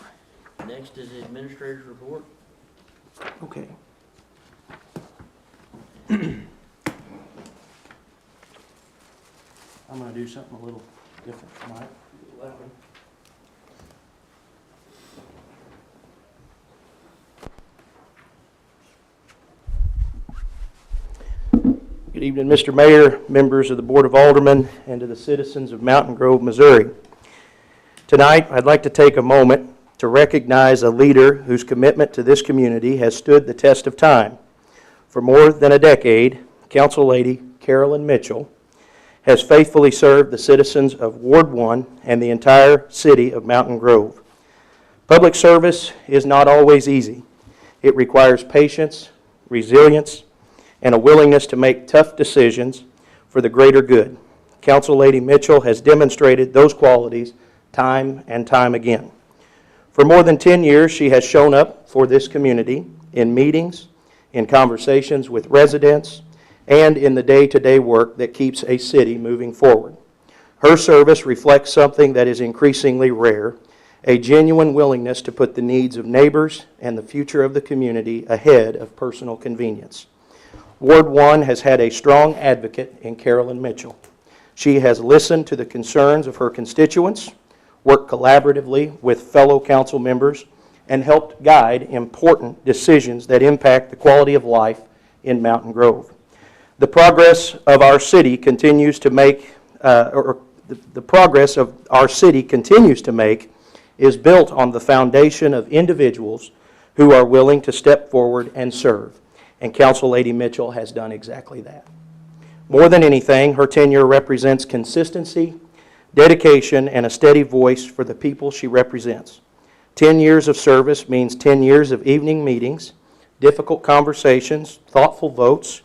Next is the administrator's report. Okay. I'm gonna do something a little different tonight. Good evening, Mr. Mayor, members of the Board of Aldermen, and to the citizens of Mountain Grove, Missouri. Tonight, I'd like to take a moment to recognize a leader whose commitment to this community has stood the test of time. For more than a decade, Council Lady Carolyn Mitchell has faithfully served the citizens of Ward 1 and the entire city of Mountain Grove. Public service is not always easy. It requires patience, resilience, and a willingness to make tough decisions for the greater good. Council Lady Mitchell has demonstrated those qualities time and time again. For more than 10 years, she has shown up for this community in meetings, in conversations with residents, and in the day-to-day work that keeps a city moving forward. Her service reflects something that is increasingly rare, a genuine willingness to put the needs of neighbors and the future of the community ahead of personal convenience. Ward 1 has had a strong advocate in Carolyn Mitchell. She has listened to the concerns of her constituents, worked collaboratively with fellow council members, and helped guide important decisions that impact the quality of life in Mountain Grove. The progress of our city continues to make, is built on the foundation of individuals who are willing to step forward and serve. And Council Lady Mitchell has done exactly that. More than anything, her tenure represents consistency, dedication, and a steady voice for the people she represents. 10 years of service means 10 years of evening meetings, difficult conversations, thoughtful votes,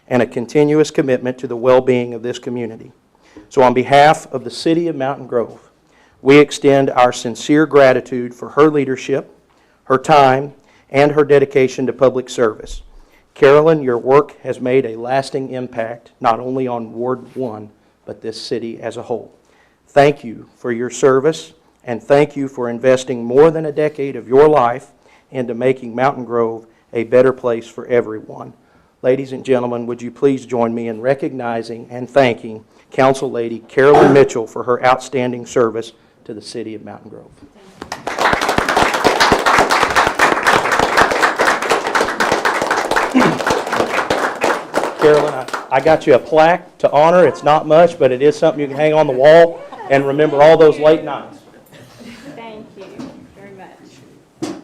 and a continuous commitment to the well-being of this community. So on behalf of the City of Mountain Grove, we extend our sincere gratitude for her leadership, her time, and her dedication to public service. Carolyn, your work has made a lasting impact not only on Ward 1, but this city as a whole. Thank you for your service and thank you for investing more than a decade of your life into making Mountain Grove a better place for everyone. Ladies and gentlemen, would you please join me in recognizing and thanking Council Lady Carolyn Mitchell for her outstanding service to the city of Mountain Grove. Carolyn, I got you a plaque to honor. It's not much, but it is something you can hang on the wall and remember all those late nights. Thank you very much. All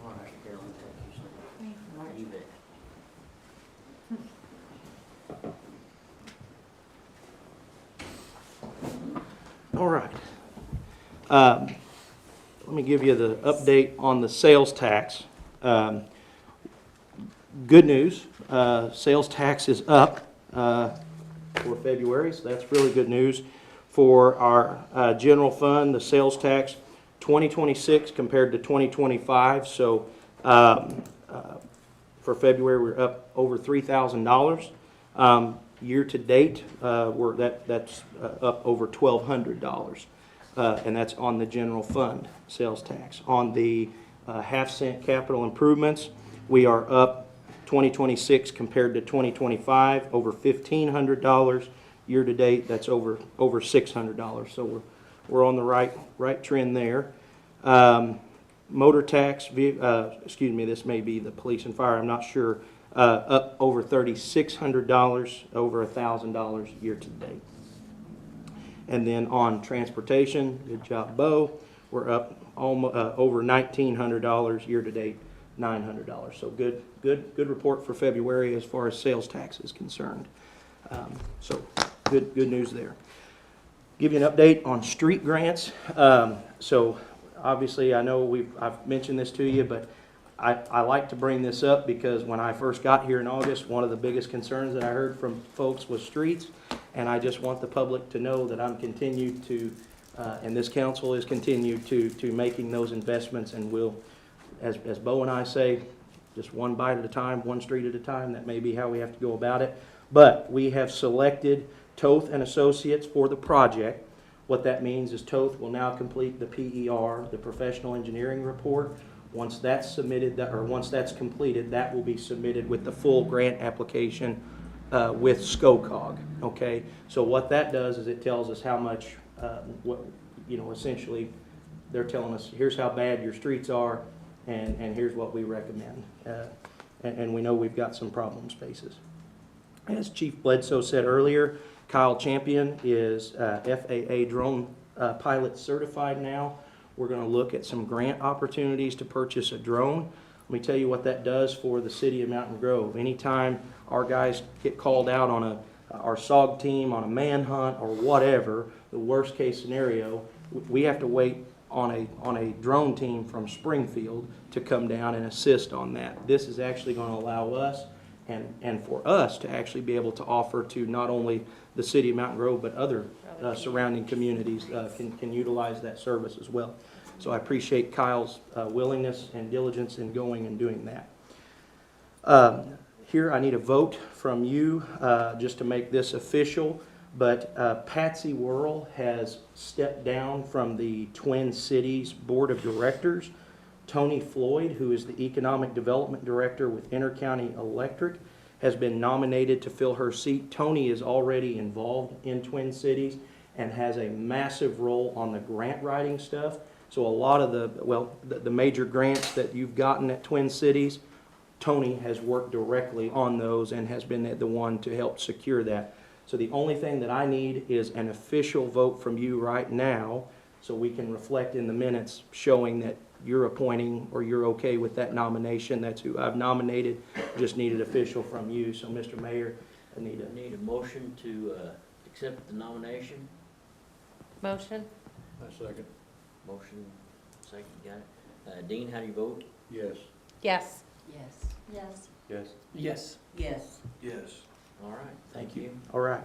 right, Carolyn, thank you so much. You bet. All right. Let me give you the update on the sales tax. Good news, sales tax is up for February, so that's really good news. For our general fund, the sales tax 2026 compared to 2025, so for February we're up over $3,000. Year to date, that's up over $1,200, and that's on the general fund sales tax. On the half-cent capital improvements, we are up 2026 compared to 2025, over $1,500. Year to date, that's over $600. So we're on the right trend there. Motor tax, this may be the police and fire, I'm not sure. Up over $3,600, over $1,000 year to date. And then on transportation, good job, Bo. We're up almost over $1,900 year to date, $900. So good report for February as far as sales tax is concerned. So good news there. Give you an update on street grants. So obviously, I know I've mentioned this to you, but I like to bring this up because when I first got here in August, one of the biggest concerns that I heard from folks was streets, and I just want the public to know that I'm continued to, and this council is continued to making those investments, and will, as Bo and I say, just one bite at a time, one street at a time. That may be how we have to go about it. But we have selected Toth and Associates for the project. What that means is Toth will now complete the PER, the professional engineering report. Once that's submitted, once that's completed, that will be submitted with the full grant application with SCOCOG. Okay, so what that does is it tells us how much, essentially, they're telling us here's how bad your streets are, and here's what we recommend. And we know we've got some problem spaces. As Chief Bledsoe said earlier, Kyle Champion is FAA drone pilot certified now. We're going to look at some grant opportunities to purchase a drone. Let me tell you what that does for the city of Mountain Grove. Anytime our guys get called out on our SOG team on a manhunt or whatever, the worst case scenario, we have to wait on a drone team from Springfield to come down and assist on that. This is actually going to allow us and for us to actually be able to offer to not only the city of Mountain Grove, but other surrounding communities can utilize that service as well. So I appreciate Kyle's willingness and diligence in going and doing that. Here I need a vote from you just to make this official, but Patsy Worrell has stepped down from the Twin Cities Board of Directors. Tony Floyd, who is the Economic Development Director with Intercounty Electric, has been nominated to fill her seat. Tony is already involved in Twin Cities and has a massive role on the grant writing stuff. So a lot of the major grants that you've gotten at Twin Cities, Tony has worked directly on those and has been the one to help secure that. So the only thing that I need is an official vote from you right now so we can reflect in the minutes showing that you're appointing or you're okay with that nomination. That's who I've nominated. Just need it official from you. So Mr. Mayor, I need a motion to accept the nomination. Motion? I second. Motion, second, got it. Dean, how do you vote? Yes. Yes. Yes. Yes. Yes. Yes. Yes. Yes. All right, thank you. All right.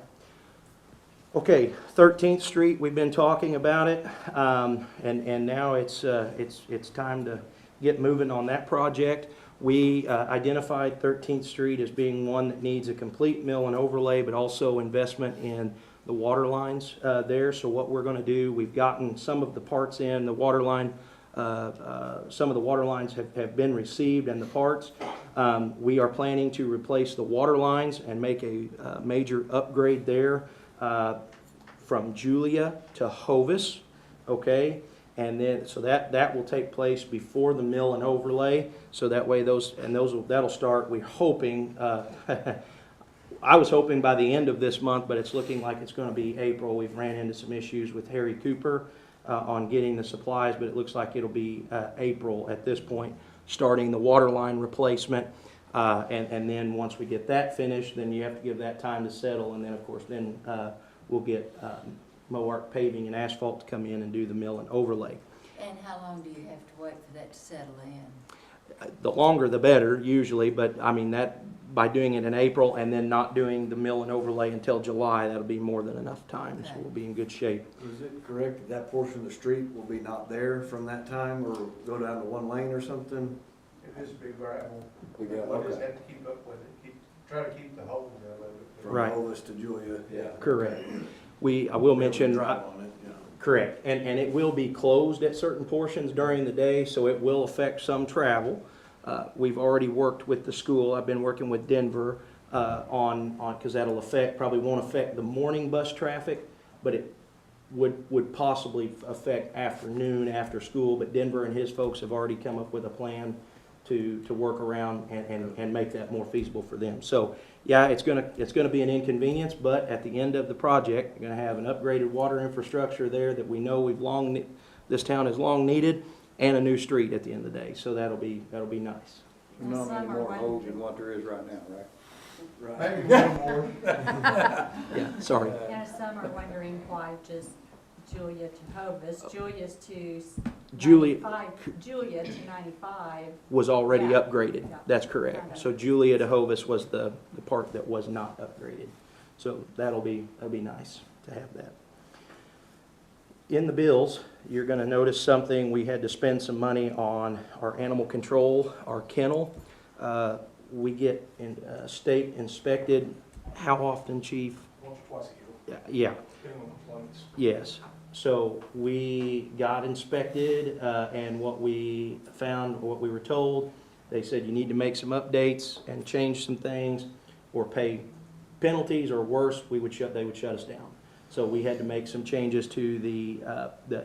Okay, 13th Street, we've been talking about it, and now it's time to get moving on that project. We identified 13th Street as being one that needs a complete mill and overlay, but also investment in the water lines there. So what we're going to do, we've gotten some of the parts in, the water line, some of the water lines have been received and the parts. We are planning to replace the water lines and make a major upgrade there from Julia to Hovis, okay? And then, so that will take place before the mill and overlay, so that way that'll start, we're hoping, I was hoping by the end of this month, but it's looking like it's gonna be April. We've ran into some issues with Harry Cooper on getting the supplies, but it looks like it'll be April at this point, starting the water line replacement. And then once we get that finished, then you have to give that time to settle, and then, of course, then we'll get Moark Paving and Asphalt to come in and do the mill and overlay. And how long do you have to wait for that to settle in? The longer the better, usually, but I mean, that, by doing it in April and then not doing the mill and overlay until July, that'll be more than enough time, so we'll be in good shape. Is it correct that portion of the street will be not there from that time, or go down to one lane or something? It is big gravel. We We'll got, just okay. have to keep up with it, try to keep the holes out of it. From Right. Hovis to Julia, yeah. Correct. I will mention, Drive on it, yeah. correct, and it will be closed at certain portions during the day, so it will affect some travel. We've already worked with the school, I've been working with Denver on, because that'll probably won't affect the morning bus traffic, but it would possibly affect afternoon, after school, but Denver and his folks have already come up with a plan to work around and make that more feasible for them. So, yeah, it's gonna be an inconvenience, but at the end of the project, you're gonna have an upgraded water infrastructure there that we know this town has long needed, and a new street at the end of the day, so that'll be nice. Not many more holes than what there is right now, right? Maybe one more. Yeah, sorry. Yeah, some are wondering why just Julia to Hovis. Julia's to Julia 95, Julia to 95. was already Yeah. upgraded, Yeah. that's correct. So Julia to Hovis was the part that was not upgraded. So that'll be nice to have that. In the bills, you're gonna notice something, we had to spend some money on our animal control, our kennel. We get state inspected, how often, Chief? Once or twice a year, Yeah, depending on complaints. yes. So we got inspected, and what we found, what we were told, they said you need to make some updates and change some things, or pay penalties, or worse, they would shut us down. So we had to make some changes to the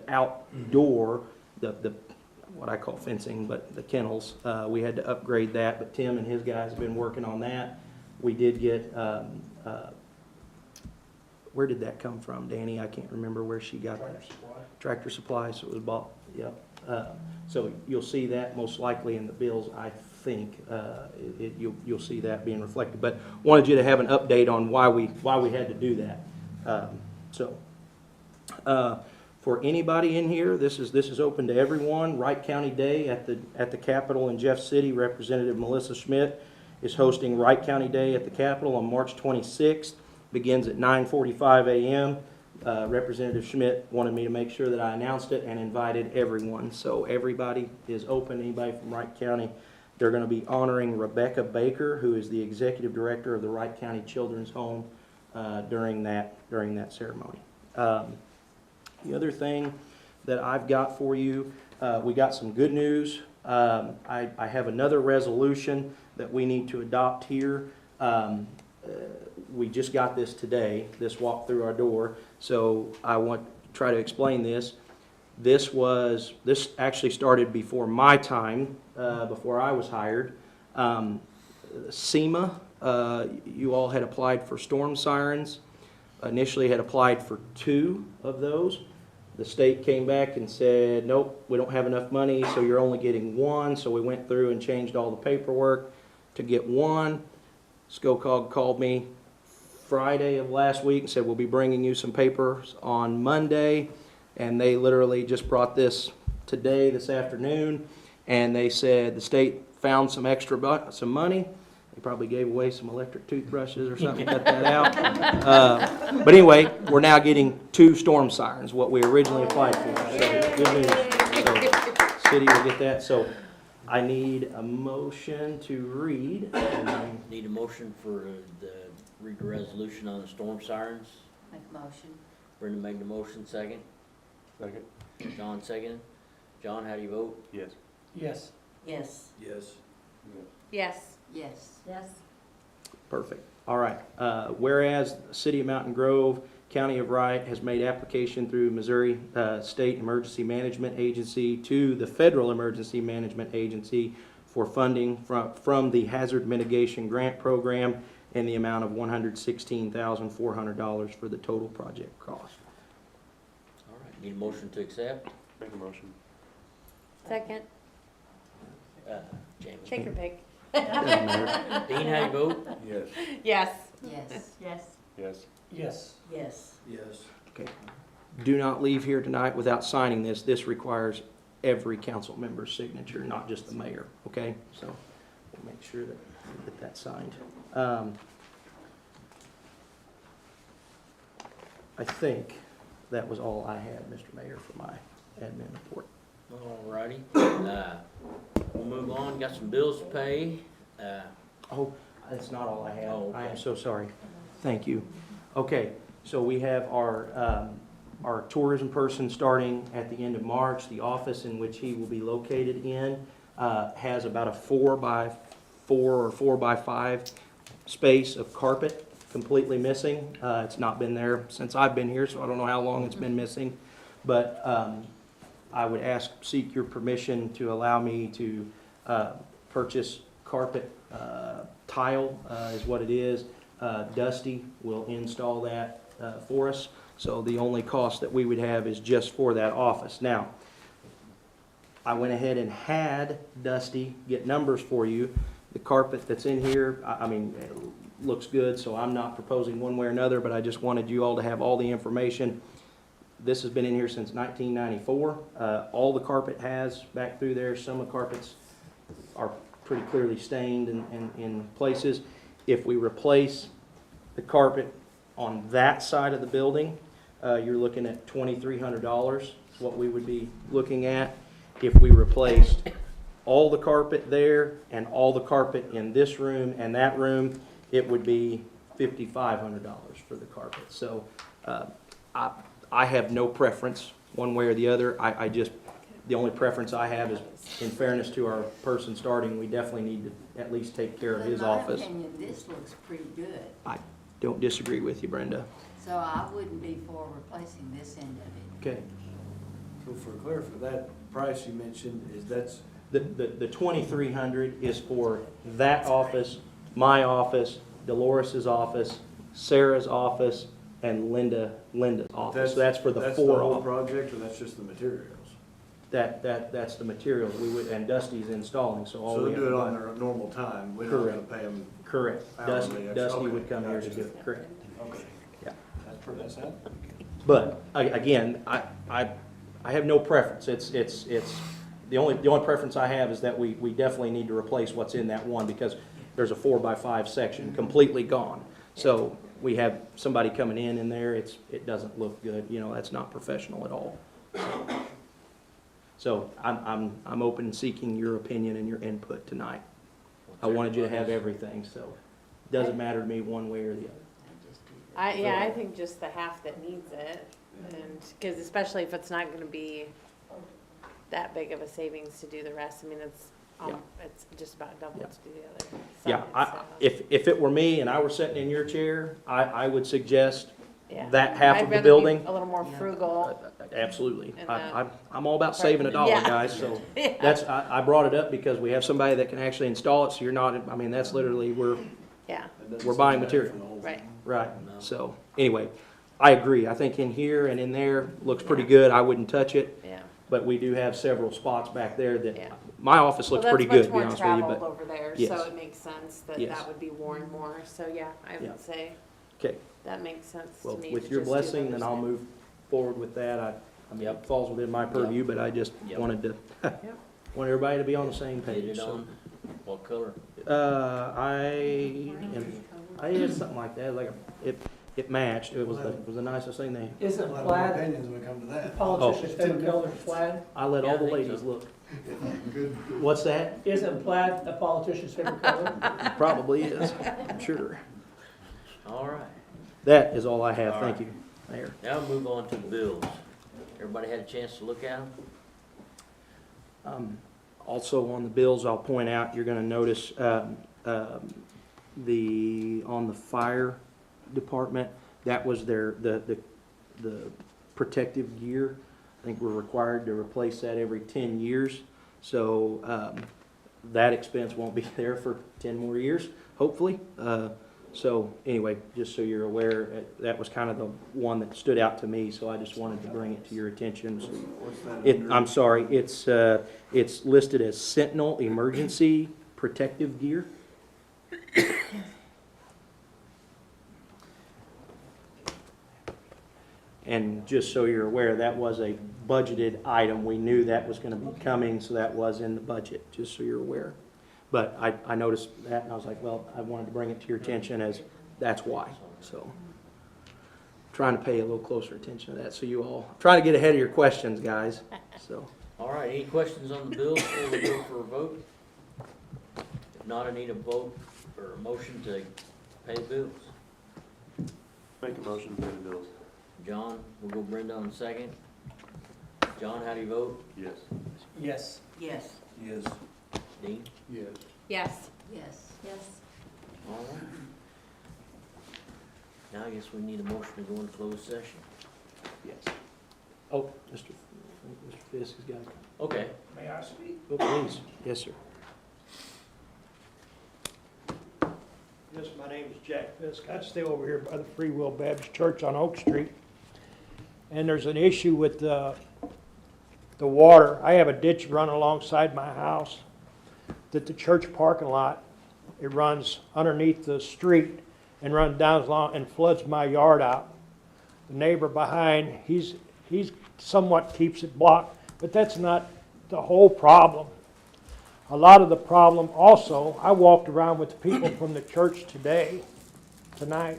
outdoor, the what I call fencing, but the kennels. We had to upgrade that, but Tim and his guys have been working on that. We did get, where did that come from, Danny? I can't remember where she got that. Tractor Supply, so it was bought, yep. So you'll see that most likely in the bills, I think. You'll see that being reflected. But wanted you to have an update on why we had to do that. For anybody in here, this is open to everyone. Wright County Day at the Capitol in Jeff City. Representative Melissa Schmidt is hosting Wright County Day at the Capitol on March 26th. Begins at 9:45 a.m. Representative Schmidt wanted me to make sure that I announced it and invited everyone. So everybody is open, anybody from Wright County. They're going to be honoring Rebecca Baker, who is the executive director of the Wright County Children's Home, during that ceremony. The other thing that I've got for you, we got some good news. I have another resolution that we need to adopt here. We just got this today, this walked through our door, so I want to try to explain this. This actually started before my time, before I was hired. SEMA, you all had applied for storm sirens. Initially had applied for 2 of those. The state came back and said, nope, we don't have enough money, so you're only getting 1. So we went through and changed all the paperwork to get 1. SCOCOG called me Friday of last week and said, we'll be bringing you some papers on Monday. And they literally just brought this today, this afternoon. And they said the state found some money. They probably gave away some electric toothbrushes or something to cut that out. But anyway, we're now getting 2 storm sirens, what we originally applied for. So good news. So city will get that. So I need a motion to read. Need a motion for the read the resolution on the storm sirens? Make a Motion. Brenda made the motion, second. Second. John seconded. John, how do you vote? Yes. Yes. Yes. Yes. Yes. Yes. Yes. Perfect. All right. Whereas the City of Mountain Grove, County of Wright has made application through Missouri State Emergency Management Agency to the Federal Emergency Management Agency for funding from the Hazard Mitigation Grant Program in the amount of $116,400 for the total project cost. All right, need a motion to accept? Make a motion. Second. Jamie. Take your pick. Doesn't matter. Dean, how do you vote? Yes. Yes. Yes. Yes. Yes. Yes. Yes. Yes. Okay. Do not leave here tonight without signing this. This requires every council member's signature, not just the mayor, okay? So we'll make sure that we get that signed. I think that was all I had, Mr. Mayor, for my admin report. All righty. We'll move on. Got some bills to pay. Oh, that's not all I have. Oh, I am okay. so sorry. Thank you. Okay, so we have our tourism person starting at the end of March. The office in which he will be located in has about a 4x4 or 4x5 space of carpet completely missing. It's not been there since I've been here, so I don't know how long it's been missing. But I would seek your permission to allow me to purchase carpet tile is what it is. Dusty will install that for us. So the only cost that we would have is just for that office. Now, I went ahead and had Dusty get numbers for you. The carpet that's in here, I mean, it looks good, so I'm not proposing one way or another, but I just wanted you all to have all the information. This has been in here since 1994. All the carpet has back through there, some of the carpets are pretty clearly stained in places. If we replace the carpet on that side of the building, you're looking at $2,300 is what we would be looking at. If we replaced all the carpet there and all the carpet in this room and that room, it would be $5,500 for the carpet. So I have no preference one way or the other. The only preference I have is, in fairness to our person starting, we definitely need to at least take care of his office. In my opinion, this looks pretty good, I don't disagree with you, Brenda. so I wouldn't be for replacing this end of it. Okay. So for clarify, that price you mentioned, is that's, The 2,300 is for that office, my office, Dolores's office, Sarah's office, and Linda's office. So that's for the that's four the whole offices. project, or that's just the materials? That's the materials we would, and Dusty's installing, so all So we they have do to it on buy. their normal time, we don't have to Correct. pay them? Correct. Hourly, Dusty okay, would come here to gotcha. do it, correct. Okay. Yeah. That's it? But, again, I have no preference. It's, the only preference I have is that we definitely need to replace what's in that one, because there's a 4x5 section completely gone. So we have somebody coming in there, it doesn't look good, that's not professional at all. So I'm open seeking your opinion and your input tonight. I wanted you to have everything, so it doesn't matter to me one way or the other. I think just the half that needs it, and, because especially if it's not gonna be that big of a savings to do the rest, I mean, it's just about double Yeah. to do the other Yeah, side, so. if it were me and I were sitting in your chair, I would suggest Yeah. that half I'd of the rather be building. a little more frugal. Absolutely. And I'm all about saving a dollar, Yeah. guys, so Yeah. I brought it up because we have somebody that can actually install it, so you're not, that's literally, Yeah, we're buying material. right. Right, so, anyway, I agree. I think in here and in there, looks pretty good. I wouldn't touch it. Yeah. But we do have several spots back there that, Yeah. my office looks pretty good, to be honest with you, Well, that's much but. more traveled over there, Yes. so it makes sense that Yes. that would be worn more, so yeah, I Yeah. would say Okay, that makes sense to well, me. with to your just do the blessing, then I'll other side. move forward with that. I mean, it falls within my purview, but I just Yep. wanted to, want everybody to be on the same Get page, it so. on. What color? I had something like that, it matched. It was the nicest thing they, Isn't We'll have plaid, opinions when we come to that. politician's favorite color is plaid? I let all Yeah, the I think ladies so. look. Good. What's that? Isn't plaid a politician's favorite color? Probably is, I'm sure. All right. That is all I have, thank you. Mayor. Now we'll move on to the bills. Everybody had a chance to look at them? Also on the bills, I'll point out, you're gonna notice, on the fire department, that was the protective gear. I think we're required to replace that every 10 years. So, that expense won't be there for 10 more years, hopefully. So anyway, just so you're aware, that was kind of the one that stood out to me, so I just wanted to bring it to your attention. What's that under? I'm sorry, it's listed as Sentinel Emergency Protective Gear. And just so you're aware, that was a budgeted item. We knew that was gonna be coming, so that was in the budget, just so you're aware. But I noticed that and I was like, well, I wanted to bring it to your attention as that's why, so. Trying to pay a little closer attention to that, so you all, trying to get ahead of your questions, guys, so. All right, any questions on the bills before we go for a vote? If not, I need a vote or a motion to pay the bills. Make a motion to pay the bills. John, we'll go Brenda on second. John, how do you vote? Yes. Yes. Yes. Yes. Dean? Yes. Yes. Yes. Yes. All right. Now I guess we need a motion to go into closed session. Yes. Oh, Mr. Fisk has got it. Okay. May I speak? Oh, please. Yes, sir. Yes, my name is Jack Fisk. I stay over here by the Free Will Baptist Church on Oak Street. And there's an issue with the water. I have a ditch running alongside my house that the church parking lot, it runs underneath the street and runs down along and floods my yard out. The neighbor behind, he's somewhat keeps it blocked, but that's not the whole problem. A lot of the problem also, I walked around with the people from the church tonight,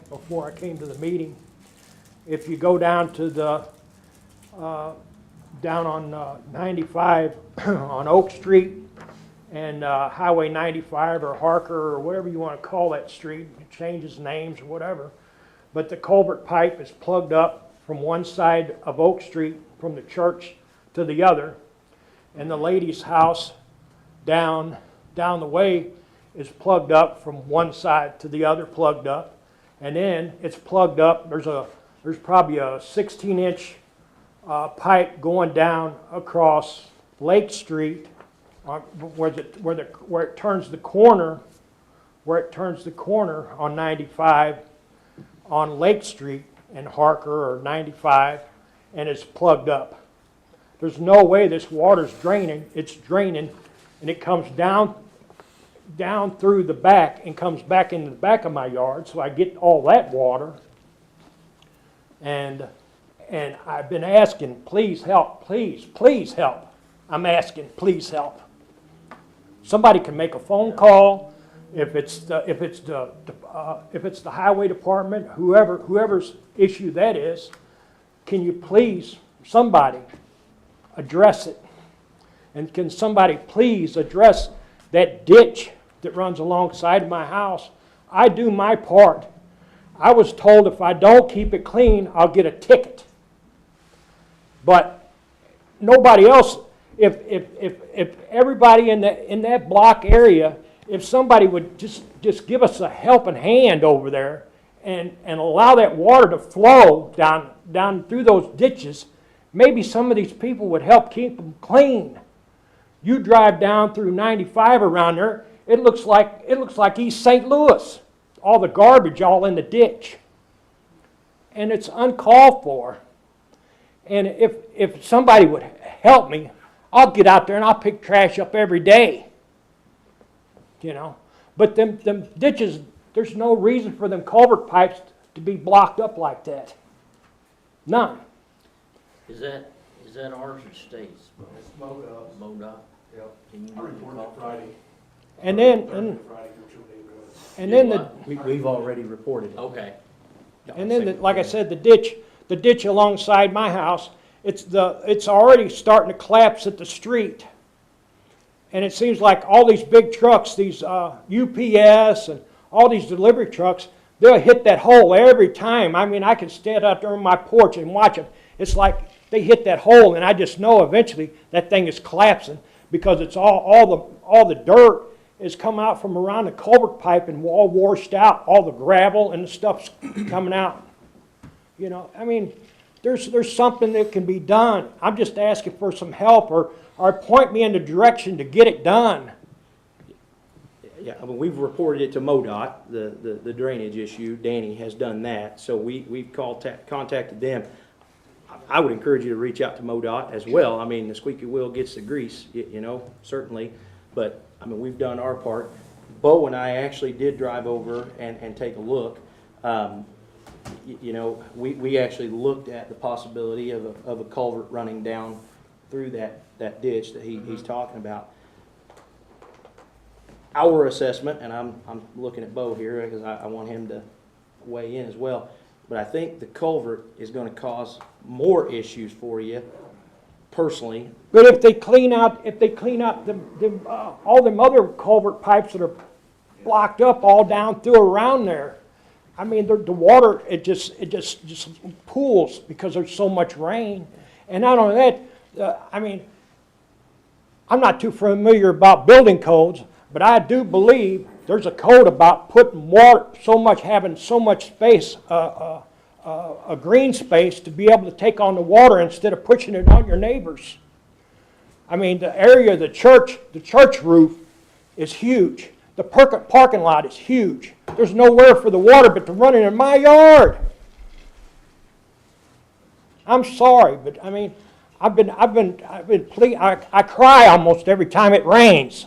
before I came to the meeting. If you go down to the, down on 95 on Oak Street and Highway 95 or Harker or whatever you want to call that street, it changes names or whatever, but the culvert pipe is plugged up from one side of Oak Street from the church to the other, and the lady's house down the way is plugged up from one side to the other, plugged up, and then it's plugged up. There's probably a 16-inch pipe going down across Lake Street, where it turns the corner, on 95 on Lake Street and Harker or 95, and it's plugged up. There's no way this water's draining. It's draining, and it comes down through the back and comes back into the back of my yard, so I get all that water. And I've been asking, please help, please help. I'm asking, please help. Somebody can make a phone call. If it's the highway department, whoever's issue that is, can you please, somebody, address it? And can somebody please address that ditch that runs alongside of my house? I do my part. I was told if I don't keep it clean, I'll get a ticket. But nobody else, if everybody in that block area, if somebody would just give us a helping hand over there and allow that water to flow down through those ditches, maybe some of these people would help keep them clean. You drive down through 95 around there, it looks like East St. Louis. All the garbage all in the ditch. And it's uncalled for. And if somebody would help me, I'll get out there and I'll pick trash up every day. You know. But them ditches, there's no reason for them culvert pipes to be blocked up like that. None. Is that ours or state's? It's MoDOT. MoDOT? Yep. Can you I reported it Friday. And then We've already reported it. Okay. And then, like I said, the ditch alongside my house, it's already starting to collapse at the street. And it seems like all these big trucks, these UPS and all these delivery trucks, they'll hit that hole every time. I mean, I can stand out there on my porch and watch them. It's like they hit that hole, and I just know eventually that thing is collapsing because it's all the dirt is coming out from around the culvert pipe and all washed out. All the gravel and the stuff's coming out. You know, I mean, there's something that can be done. I'm just asking for some help or point me in the direction to get it done. Yeah, I mean, we've reported it to MoDOT, the drainage issue. Danny has done that, so we've contacted them. I would encourage you to reach out to MoDOT as well. I mean, the squeaky wheel gets the grease, you know, certainly. But, I mean, we've done our part. Bo and I actually did drive over and take a look. You know, we actually looked at the possibility of a culvert running down through that ditch that he's talking about. Our assessment, and I'm looking at Bo here because I want him to weigh in as well, but I think the culvert is going to cause more issues for you personally. But if they clean out all them other culvert pipes that are blocked up all down through around there, I mean, the water, it just pools because there's so much rain. And not only that, I mean, I'm not too familiar about building codes, but I do believe there's a code about putting water, having so much space, a green space to be able to take on the water instead of pushing it on your neighbors. I mean, the area of the church roof is huge. The parking lot is huge. There's nowhere for the water but to run in my yard. I'm sorry, but I mean, I cry almost every time it rains.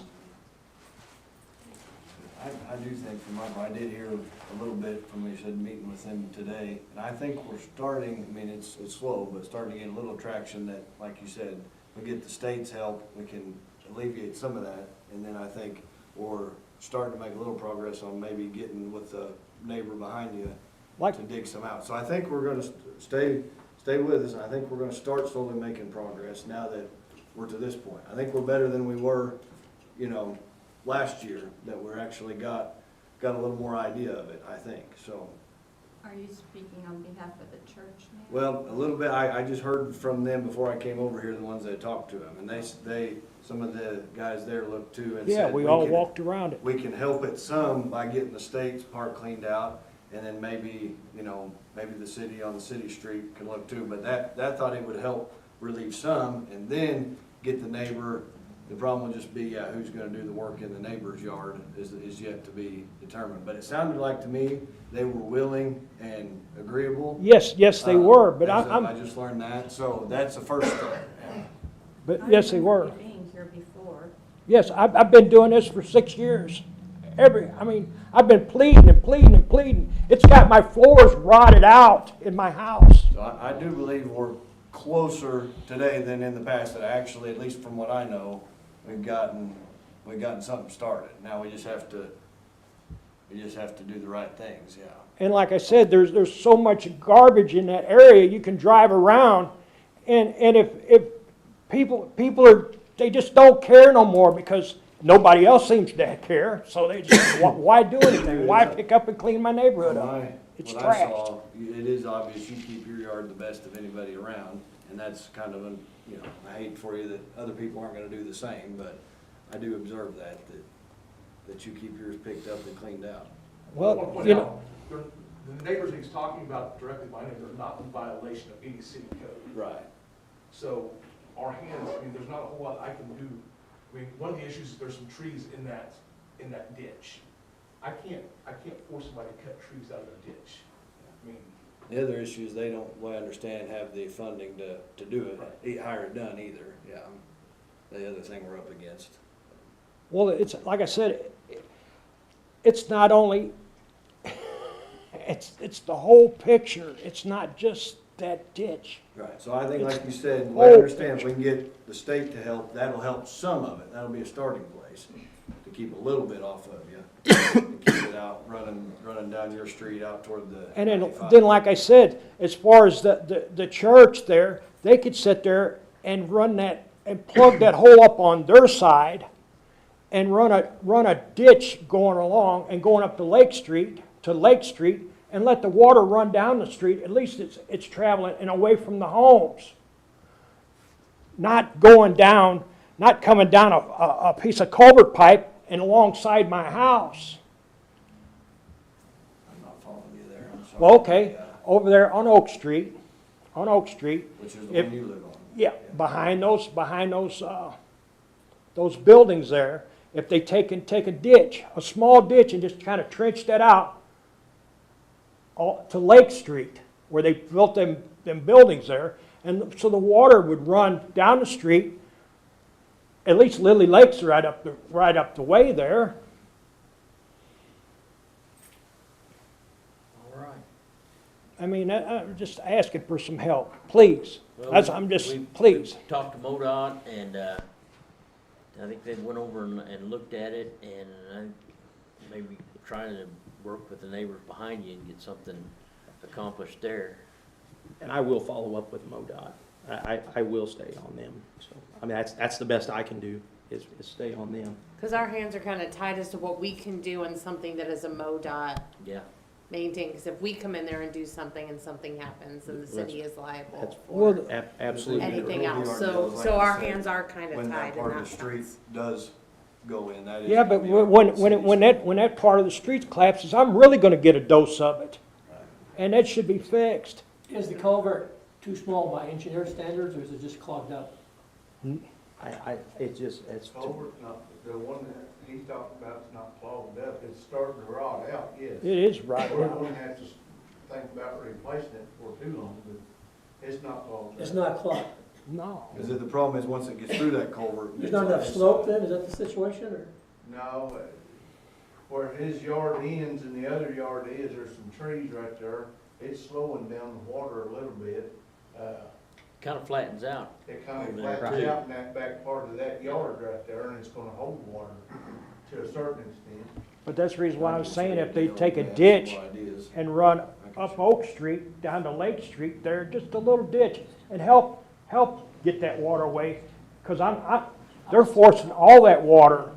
I do think from my, I did hear a little bit from, you said meeting with them today, and I think we're starting, I mean, it's slow, but starting to get a little traction that, like you said, we get the state's help, we can alleviate some of that, and then I think we're starting to make a little progress on maybe getting with the neighbor behind you to dig some out. So I think we're gonna stay with us, and I think we're gonna start slowly making progress now that we're to this point. I think we're better than we were, you know, last year, that we're actually got a little more idea of it, I think, so. Are you speaking on behalf of the church now? Well, a little bit, I just heard from them before I came over here, the ones that talked to them, and they some of the guys there looked too and said. Yeah, we all walked around it. We can help it some by getting the state's part cleaned out, and then maybe, you know, maybe the city on the city street can look too, but that thought it would help relieve some, and then get the neighbor. The problem will just be, who's gonna do the work in the neighbor's yard is yet to be determined. But it sounded like to me, they were willing and agreeable. Yes, they were, but I just learned that, so that's the first step. But yes, they were. Being here before. Yes, I've been doing this for 6 years. I've been pleading and pleading and pleading. It's got my floors rotted out in my house. So I do believe we're closer today than in the past, that actually, at least from what I know, we've gotten something started. Now we just have to do the right things, yeah. And like I said, there's so much garbage in that area, you can drive around, and if people they just don't care no more because nobody else seems to care, so they just, why do anything? Why pick up and clean my neighborhood up? It's What trash. I saw, it is obvious you keep your yard the best of anybody around, and that's kind of you know, I hate for you that other people aren't gonna do the same, but I do observe that you keep yours picked up and cleaned out. Well, you know, the neighbors he's talking about directly behind him are not in violation of any city code. Right. So our hands, I mean, there's not a whole lot I can do. I mean, one of the issues is there's some trees in that ditch. I can't force somebody to cut trees out of the ditch. I mean, The other issue is they don't, what I understand, have the funding to do it, hire it done either, yeah. The other thing we're up against. well, it's, like I said, it's not only, it's the whole picture. It's not just that ditch. Right, so I think, like you said, what I understand, if we can get the state to help, that'll help some of it. That'll be a starting place to keep a little bit off of you, and keep it out, running down your street out toward the. And then 95. like I said, as far as the church there, they could sit there and run that, and plug that hole up on their side and run a ditch going along and going up to Lake Street to Lake Street and let the water run down the street. At least it's traveling and away from the homes. Not going down, not coming down a piece of culvert pipe and alongside my house. I'm not following you there, I'm sorry. Well, okay, over there on Oak Street, Which is the if- one you live on. yeah, behind those buildings there, if they take a ditch, a small ditch, and just kind of trench that out to Lake Street, where they built them buildings there, and so the water would run down the street. At least Lily Lake's right up the way there. All right. I mean, I'm just asking for some help, please. Well, Please. we talked to MoDOT, and I think they went over and looked at it, and maybe trying to work with the neighbors behind you and get something accomplished there. And I will follow up with MoDOT. I will stay on them. So, I mean, that's the best I can do, is stay on them. Because our hands are kind of tied as to what we can do on something that is a MoDOT Yeah. maintain. Because if we come in there and do something and something happens, then the city is liable That's- for Absolutely. anything It'll be else. our So, bills, like so you our said, hands are kind of When tied that in part of that the street sense. does go in, that is. Yeah, gonna but be our when city's- that part of the street collapses, I'm really gonna get a dose of it. And that should be fixed. Is the culvert too small by engineer standards, or is it just clogged up? It's. Culvert, not, the one that he's talking about is not clogged up, it's starting to rot out, yes. It is right We're now. going to have to think about replacing it for too long, but it's not clogged up. It's not clogged. No. Is it, the problem is, once it gets through that culvert. There's not enough slope then, is that the situation, or? No, where his yard ends and the other yard is, there's some trees right there. It's slowing down the water a little bit. Kind of flattens out. It kind of Over there, flattens too. out in that back part of that yard right there, and it's gonna hold water to a certain extent. But that's the reason why I was saying if they take a ditch and run up Oak Street, down to Lake Street there, just a little ditch, and help get that water away. Because they're forcing all that water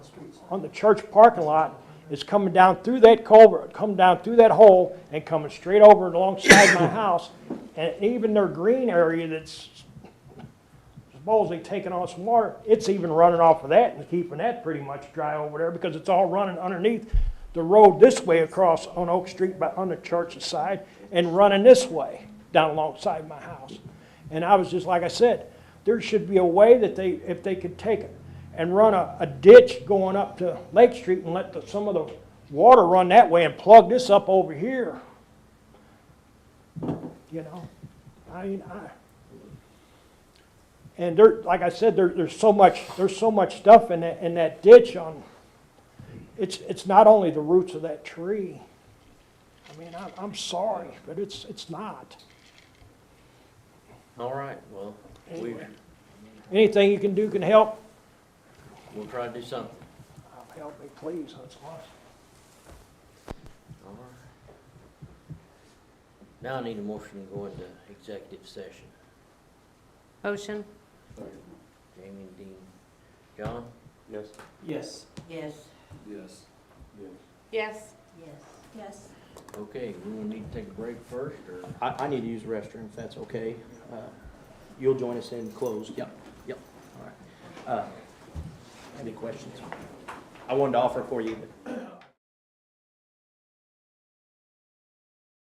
on the church parking lot. It's coming down through that culvert, coming down through that hole, and coming straight over alongside my house. And even their green area that's supposedly taking on some water, it's even running off of that and keeping that pretty much dry over there, because it's all running underneath the road this way across on Oak Street, but on the church's side, and running this way down alongside my house. And I was just, like I said, there should be a way that if they could take it and run a ditch going up to Lake Street and let some of the water run that way and plug this up over here. You know, and there, like I said, there's so much stuff in that ditch on. It's not only the roots of that tree. I mean, I'm sorry, but it's not. All right, well, Anyway. Anything you can do can help. we'll try to do something. Help me, please. That's all. All right. Now I need a motion to go into executive session. Motion? Jamie and Dean. John? Yes. Yes. Yes. Yes. Yes. Yes. Yes. Okay, we will need to take a break first, or? I need to use the restroom, if that's okay. You'll join us in closed? Yep. All right. Any questions? I wanted to offer for you, but